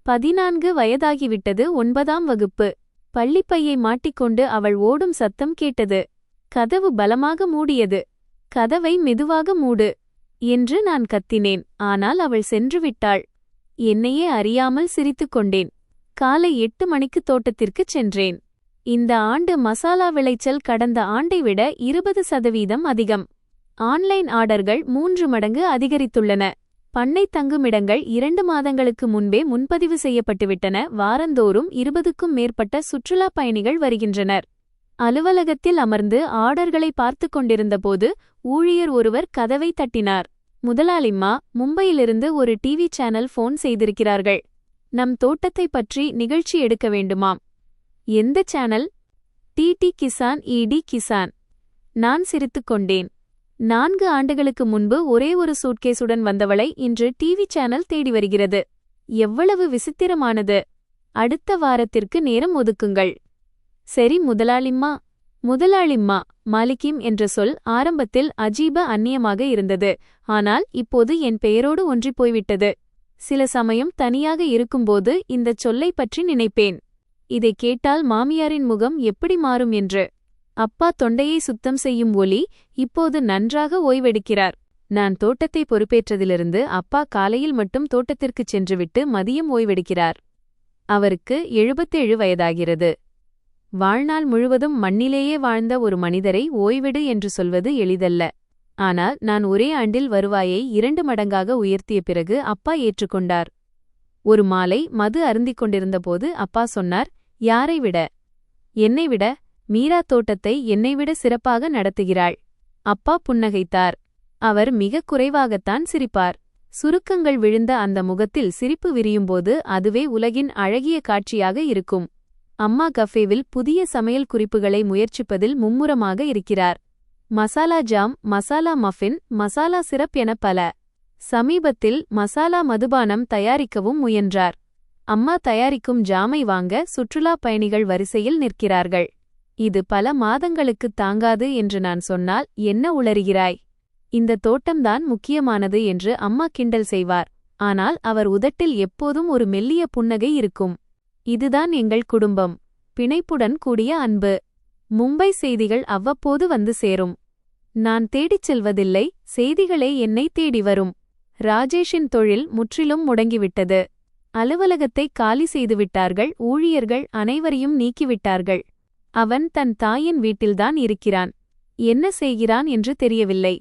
14 வயதாகிவிட்டது. 9ஆம் வகுப்பு. பள்ளிப்பையை மாட்டிக்கொண்டு அவள் ஓடும் சத்தம் கேட்டது. கதவு பலமாக மூடியது. கதவை மெதுவாக மூடு என்று நான் கத்தினேன். ஆனால் அவள் சென்றுவிட்டாள். என்னையே அறியாமல் சிரித்துக் கொண்டேன். காலை 8 மணிக்கு தோட்டத்திற்குச் சென்றேன். இந்த ஆண்டு மசாலா விளைச்சல் கடந்த ஆண்டை விட 20% அதிகம். ஆன்லைன் ஆர்டர்கள் 3 மடங்கு அதிகரித்துள்ளன. பண்ணை தங்குமிடங்கள் 2 மாதங்களுக்கு முன்பே முன்பதிவு செய்யப்பட்டுவிட்டன. வாரந்தோறும் 20க்கும் மேற்பட்ட சுற்றுலாப் பயணிகள் வருகின்றனர். அலுவலகத்தில் அமர்ந்து ஆர்டர்களை பார்த்து கொண்டிருந்தபோது ஊழியர் ஒருவர் கதவை தட்டினார். முதலாளிம்மா, மும்பையிலிருந்து ஒரு டிவி சேனல் ஃபோன் செய்திருக்கிறார்கள். நம் தோட்டத்தை பற்றி நிகழ்ச்சி எடுக்க வேண்டுமாம். எந்த சேனல்? டிடி கிசான், இடி கிசான். நான் சிரித்துக்கொண்டேன். 4 ஆண்டுகளுக்கு முன்பு ஒரே ஒரு சூட்கேஸுடன் வந்தவளை இன்று டிவி சேனல் தேடி வருகிறது. எவ்வளவு விசித்திரமானது! அடுத்த வாரத்திற்கு நேரம் ஒதுக்குங்கள். சரி முதலாளிம்மா. முதலாளிம்மா, மாலிகிம் என்ற சொல் ஆரம்பத்தில் அஜீப அந்நியமாக இருந்தது. ஆனால் இப்போது என் பெயரோடு ஒன்றிப் போய்விட்டது. சில சமயம் தனியாக இருக்கும்போது இந்தச் சொல்லை பற்றி நினைப்பேன். இதை கேட்டால் மாமியாரின் முகம் எப்படி மாறும் என்று. அப்பா தொண்டையை சுத்தம் செய்யும் ஒலி. இப்போது நன்றாக ஓய்வெடுக்கிறார். நான் தோட்டத்தை பொறுப்பேற்றதிலிருந்து அப்பா காலையில் மட்டும் தோட்டத்திற்குச் சென்றுவிட்டு மதியம் ஓய்வெடுக்கிறார். அவருக்கு 77 வயதாகிறது. வாழ்நாள் முழுவதும் மண்ணிலேயே வாழ்ந்த ஒரு மனிதரை ஓய்வெடு என்று சொல்வது எளிதல்ல. ஆனால் நான் ஒரே ஆண்டில் வருவாயை 2 மடங்காக உயர்த்திய பிறகு அப்பா ஏற்றுக்கொண்டார். ஒரு மாலை மது அருந்திக் கொண்டிருந்தபோது அப்பா சொன்னார், யாரை விட? என்னை விட. மீரா தோட்டத்தை என்னைவிட சிறப்பாக நடத்துகிறாள். அப்பா புன்னகைத்தார். அவர் மிகக் குறைவாகத்தான் சிரிப்பார். சுருக்கங்கள் விழுந்த அந்த முகத்தில் சிரிப்பு விரியும்போது அதுவே உலகின் அழகிய காட்சியாக இருக்கும். அம்மா கஃபேவில் புதிய சமையல் குறிப்புகளை முயற்சிப்பதில் மும்முரமாக இருக்கிறார். Masala jam, masala muffin, masala syrup என பல. சமீபத்தில் மசாலா மதுபானம் தயாரிக்கவும் முயன்றார். அம்மா தயாரிக்கும் ஜாமை வாங்க சுற்றுலா பயணிகள் வரிசையில் நிற்கிறார்கள். இது பல மாதங்களுக்குத் தாங்காது என்று நான் சொன்னால் என்ன உளறுகிறாய்? இந்த தோட்டம்தான் முக்கியமானது என்று அம்மா கிண்டல் செய்வார். ஆனால் அவர் உதட்டில் எப்போதும் ஒரு மெல்லிய புன்னகை இருக்கும். இதுதான் எங்கள் குடும்பம். பிணைப்புடன் கூடிய அன்பு. மும்பை செய்திகள் அவ்வப்போது வந்து சேரும். நான் தேடிச் செல்வதில்லை, செய்திகளே என்னை தேடி வரும். ராஜேஷின் தொழில் முற்றிலும் முடங்கிவிட்டது. அலுவலகத்தை காலி செய்துவிட்டார்கள். ஊழியர்கள் அனைவரையும் நீக்கிவிட்டார்கள். அவன் தன் தாயின் வீட்டில்தான் இருக்கிறான். என்ன செய்கிறான் என்று தெரியவில்லை.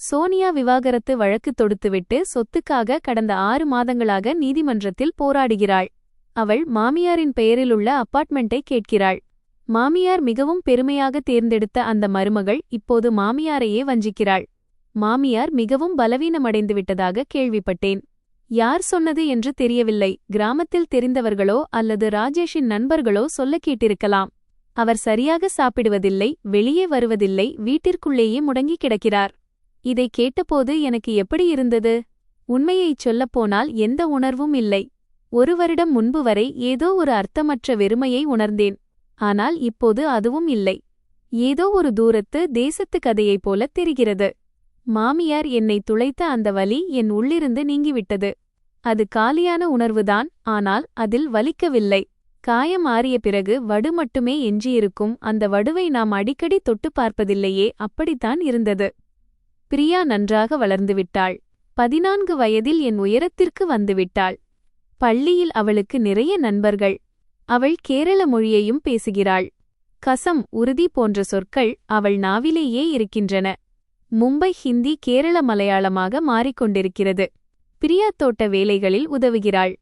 சோனியா விவாகரத்து வழக்கு தொடுத்துவிட்டு சொத்துக்காக கடந்த 6 மாதங்களாக நீதிமன்றத்தில் போராடுகிறாள். அவள் மாமியாரின் பெயரிலுள்ள அபார்ட்மெண்ட்டை கேட்கிறாள். மாமியார் மிகவும் பெருமையாக தேர்ந்தெடுத்த அந்த மருமகள் இப்போது மாமியாரையே வஞ்சிக்கிறாள். மாமியார் மிகவும் பலவீனமடைந்துவிட்டதாக கேள்விப்பட்டேன். யார் சொன்னது என்று தெரியவில்லை. கிராமத்தில் தெரிந்தவர்களோ அல்லது ராஜேஷின் நண்பர்களோ சொல்ல கேட்டிருக்கலாம். அவர் சரியாக சாப்பிடுவதில்லை, வெளியே வருவதில்லை, வீட்டிற்குள்ளேயே முடங்கி கிடக்கிறார். இதை கேட்டபோது எனக்கு எப்படி இருந்தது? உண்மையைச் சொல்லப்போனால் எந்த உணர்வும் இல்லை. 1 வருடம் முன்பு வரை ஏதோ ஒரு அர்த்தமற்ற வெறுமையை உணர்ந்தேன். ஆனால் இப்போது அதுவும் இல்லை. ஏதோ ஒரு தூரத்து தேசத்து கதையைப் போலத் தெரிகிறது. மாமியார் என்னை துளைத்த அந்த வலி என் உள்ளிருந்து நீங்கிவிட்டது. அது காலியான உணர்வுதான், ஆனால் அதில் வலிக்கவில்லை. காயம் ஆறிய பிறகு வடு மட்டுமே எஞ்சியிருக்கும். அந்த வடுவை நாம் அடிக்கடி தொட்டு பார்ப்பதில்லையே, அப்படித்தான் இருந்தது. பிரியா நன்றாக வளர்ந்துவிட்டாள். 14 வயதில் என் உயரத்திற்கு வந்துவிட்டாள். பள்ளியில் அவளுக்கு நிறைய நண்பர்கள். அவள் கேரள மொழியையும் பேசுகிறாள். கசம், உறுதி போன்ற சொற்கள் அவள் நாவிலேயே இருக்கின்றன. மும்பை ஹிந்தி கேரள மலையாளமாக மாறிக்கொண்டிருக்கிறது. பிரியா தோட்ட வேலைகளில் உதவுகிறாள்.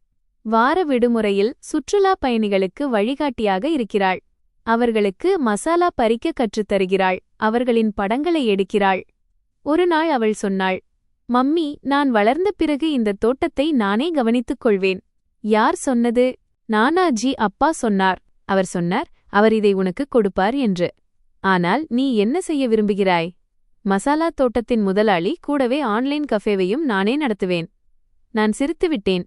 வார விடுமுறையில் சுற்றுலா பயணிகளுக்கு வழிகாட்டியாக இருக்கிறாள். அவர்களுக்கு மசாலா பறிக்க கற்றுத்தருகிறாள். அவர்களின் படங்களை எடுக்கிறாள். ஒரு நாள் அவள் சொன்னாள், மம்மி, நான் வளர்ந்த பிறகு இந்த தோட்டத்தை நானே கவனித்துக் கொள்வேன். யார் சொன்னது? நானாஜி அப்பா சொன்னார். அவர் சொன்னார், அவர் இதை உனக்கு கொடுப்பார் என்று. ஆனால் நீ என்ன செய்ய விரும்புகிறாய்? மசாலா தோட்டத்தின் முதலாளி, கூடவே ஆன்லைன் கஃபேவையும் நானே நடத்துவேன். நான் சிரித்துவிட்டேன்.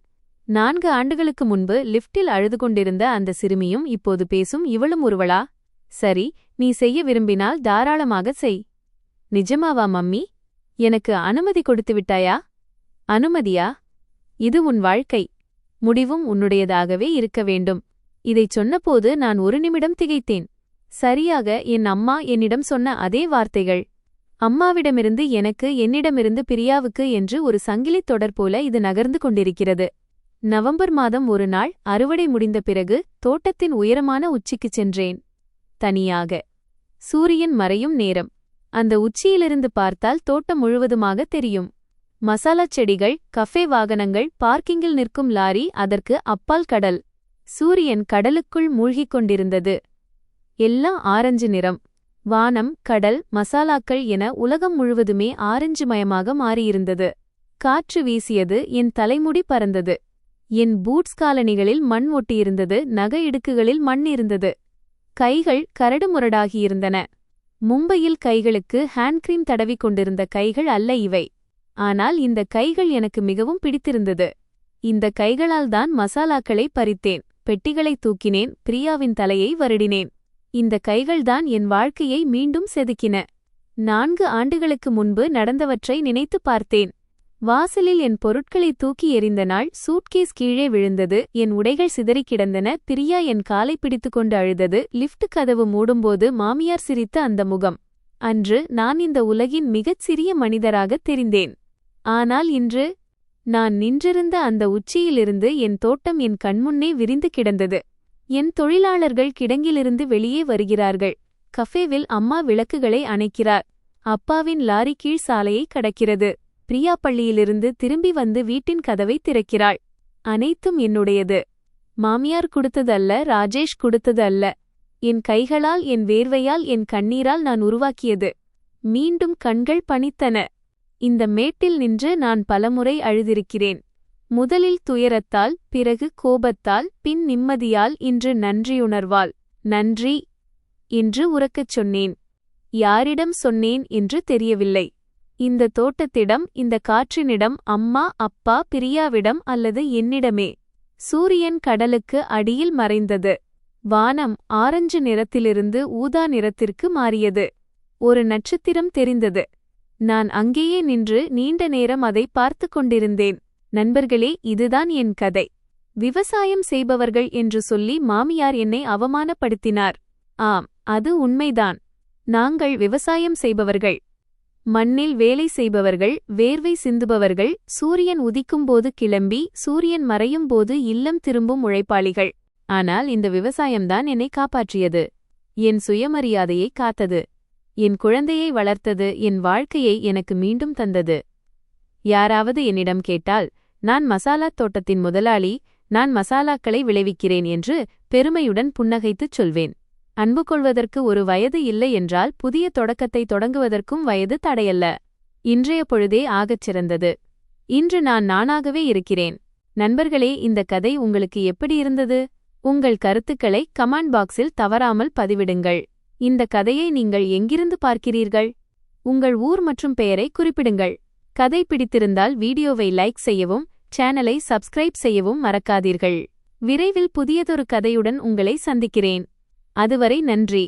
4 ஆண்டுகளுக்கு முன்பு லிஃப்டில் அழுது கொண்டிருந்த அந்த சிறுமியும் இப்போது பேசும் இவளும் ஒருவளா? சரி, நீ செய்ய விரும்பினால் தாராளமாகச் செய். நிஜமாவா மம்மி? எனக்கு அனுமதி கொடுத்துவிட்டாயா? அனுமதியா? இது உன் வாழ்க்கை. முடிவும் உன்னுடையதாகவே இருக்க வேண்டும். இதைச் சொன்னபோது நான் 1 நிமிடம் திகைத்தேன். சரியாக என் அம்மா என்னிடம் சொன்ன அதே வார்த்தைகள். அம்மாவிடமிருந்து எனக்கு, என்னிடமிருந்து பிரியாவுக்கு என்று ஒரு சங்கிலித் தொடர் போல இது நகர்ந்து கொண்டிருக்கிறது. நவம்பர் மாதம் ஒரு நாள் அறுவடை முடிந்த பிறகு தோட்டத்தின் உயரமான உச்சிக்குச் சென்றேன். தனியாக. சூரியன் மறையும் நேரம். அந்த உச்சியிலிருந்து பார்த்தால் தோட்டம் முழுவதுமாக தெரியும். மசாலாச் செடிகள், கஃபே வாகனங்கள், பார்க்கிங்கில் நிற்கும் லாரி, அதற்கு அப்பால் கடல். சூரியன் கடலுக்குள் மூழ்கிக் கொண்டிருந்தது. எல்லாம் ஆரஞ்சு நிறம். வானம், கடல், மசாலாக்கள் என உலகம் முழுவதுமே ஆரஞ்சு மயமாக மாறியிருந்தது. காற்று வீசியது. என் தலைமுடி பறந்தது. என் பூட்ஸ் காலணிகளில் மண் ஒட்டியிருந்தது. நகை இடுக்குகளில் மண் இருந்தது. கைகள் கரடுமுரடாகியிருந்தன. மும்பையில் கைகளுக்கு ஹேண்ட்கிரீம் தடவிக் கொண்டிருந்த கைகள் அல்ல இவை. ஆனால் இந்த கைகள் எனக்கு மிகவும் பிடித்திருந்தது. இந்த கைகளால் தான் மசாலாக்களை பறித்தேன், பெட்டிகளை தூக்கினேன், பிரியாவின் தலையை வருடினேன். இந்த கைகள்தான் என் வாழ்க்கையை மீண்டும் செதுக்கின. 4 ஆண்டுகளுக்கு முன்பு நடந்தவற்றை நினைத்துப் பார்த்தேன். வாசலில் என் பொருட்களை தூக்கி எறிந்த நாள். சூட்கேஸ் கீழே விழுந்தது. என் உடைகள் சிதறிக் கிடந்தன. பிரியா என் காலை பிடித்துக்கொண்டு அழுதது. லிஃப்ட் கதவு மூடும்போது மாமியார் சிரித்த அந்த முகம். அன்று நான் இந்த உலகின் மிகச் சிறிய மனிதராகத் தெரிந்தேன். ஆனால் இன்று நான் நின்றிருந்த அந்த உச்சியிலிருந்து என் தோட்டம் என் கண்முன்னே விரிந்து கிடந்தது. என் தொழிலாளர்கள் கிடங்கிலிருந்து வெளியே வருகிறார்கள். கஃபேவில் அம்மா விளக்குகளை அணைக்கிறார். அப்பாவின் லாரி கீழ் சாலையை கடக்கிறது. பிரியா பள்ளியிலிருந்து திரும்பி வந்து வீட்டின் கதவை திறக்கிறாள். அனைத்தும் என்னுடையது. மாமியார் கொடுத்ததல்ல, ராஜேஷ் கொடுத்ததல்ல. என் கைகளால், என் வேர்வையால், என் கண்ணீரால் நான் உருவாக்கியது. மீண்டும் கண்கள் பனித்தன. இந்த மேட்டில் நின்று நான் பலமுறை அழுதிருக்கிறேன். முதலில் துயரத்தால், பிறகு கோபத்தால், பின் நிம்மதியால், இன்று நன்றியுணர்வால். நன்றி என்று உரக்கச் சொன்னேன். யாரிடம் சொன்னேன் என்று தெரியவில்லை. இந்த தோட்டத்திடம், இந்த காற்றினிடம், அம்மா, அப்பா, பிரியாவிடம் அல்லது என்னிடமே. சூரியன் கடலுக்கு அடியில் மறைந்தது. வானம் ஆரஞ்சு நிறத்திலிருந்து ஊதா நிறத்திற்கு மாறியது. ஒரு நட்சத்திரம் தெரிந்தது. நான் அங்கேயே நின்று நீண்ட நேரம் அதை பார்த்து கொண்டிருந்தேன். நண்பர்களே, இதுதான் என் கதை. விவசாயம் செய்பவர்கள் என்று சொல்லி மாமியார் என்னை அவமானப்படுத்தினார். ஆம், அது உண்மைதான். நாங்கள் விவசாயம் செய்பவர்கள். மண்ணில் வேலை செய்பவர்கள், வேர்வை சிந்துபவர்கள், சூரியன் உதிக்கும்போது கிளம்பி சூரியன் மறையும்போது இல்லம் திரும்பும் உழைப்பாளிகள். ஆனால் இந்த விவசாயம்தான் என்னை காப்பாற்றியது. என் சுயமரியாதையை காத்தது. என் குழந்தையை வளர்த்தது. என் வாழ்க்கையை எனக்கு மீண்டும் தந்தது. யாராவது என்னிடம் கேட்டால், நான் மசாலாத் தோட்டத்தின் முதலாளி, நான் மசாலாக்களை விளைவிக்கிறேன் என்று பெருமையுடன் புன்னகைத்துச் சொல்வேன். அன்பு கொள்வதற்கு ஒரு வயது இல்லை என்றால் புதிய தொடக்கத்தை தொடங்குவதற்கும் வயது தடையல்ல. இன்றைய பொழுதே ஆகச் சிறந்தது. இன்று நான் நானாகவே இருக்கிறேன். நண்பர்களே, இந்த கதை உங்களுக்கு எப்படி இருந்தது? உங்கள் கருத்துக்களை கமெண்ட் பாக்ஸில் தவறாமல் பதிவிடுங்கள். இந்த கதையை நீங்கள் எங்கிருந்து பார்க்கிறீர்கள்? உங்கள் ஊர் மற்றும் பெயரை குறிப்பிடுங்கள். கதை பிடித்திருந்தால் வீடியோவை லைக் செய்யவும், சேனலை சப்ஸ்கிரைப் செய்யவும் மறக்காதீர்கள். விரைவில் புதியதொரு கதையுடன் உங்களை சந்திக்கிறேன். அதுவரை நன்றி.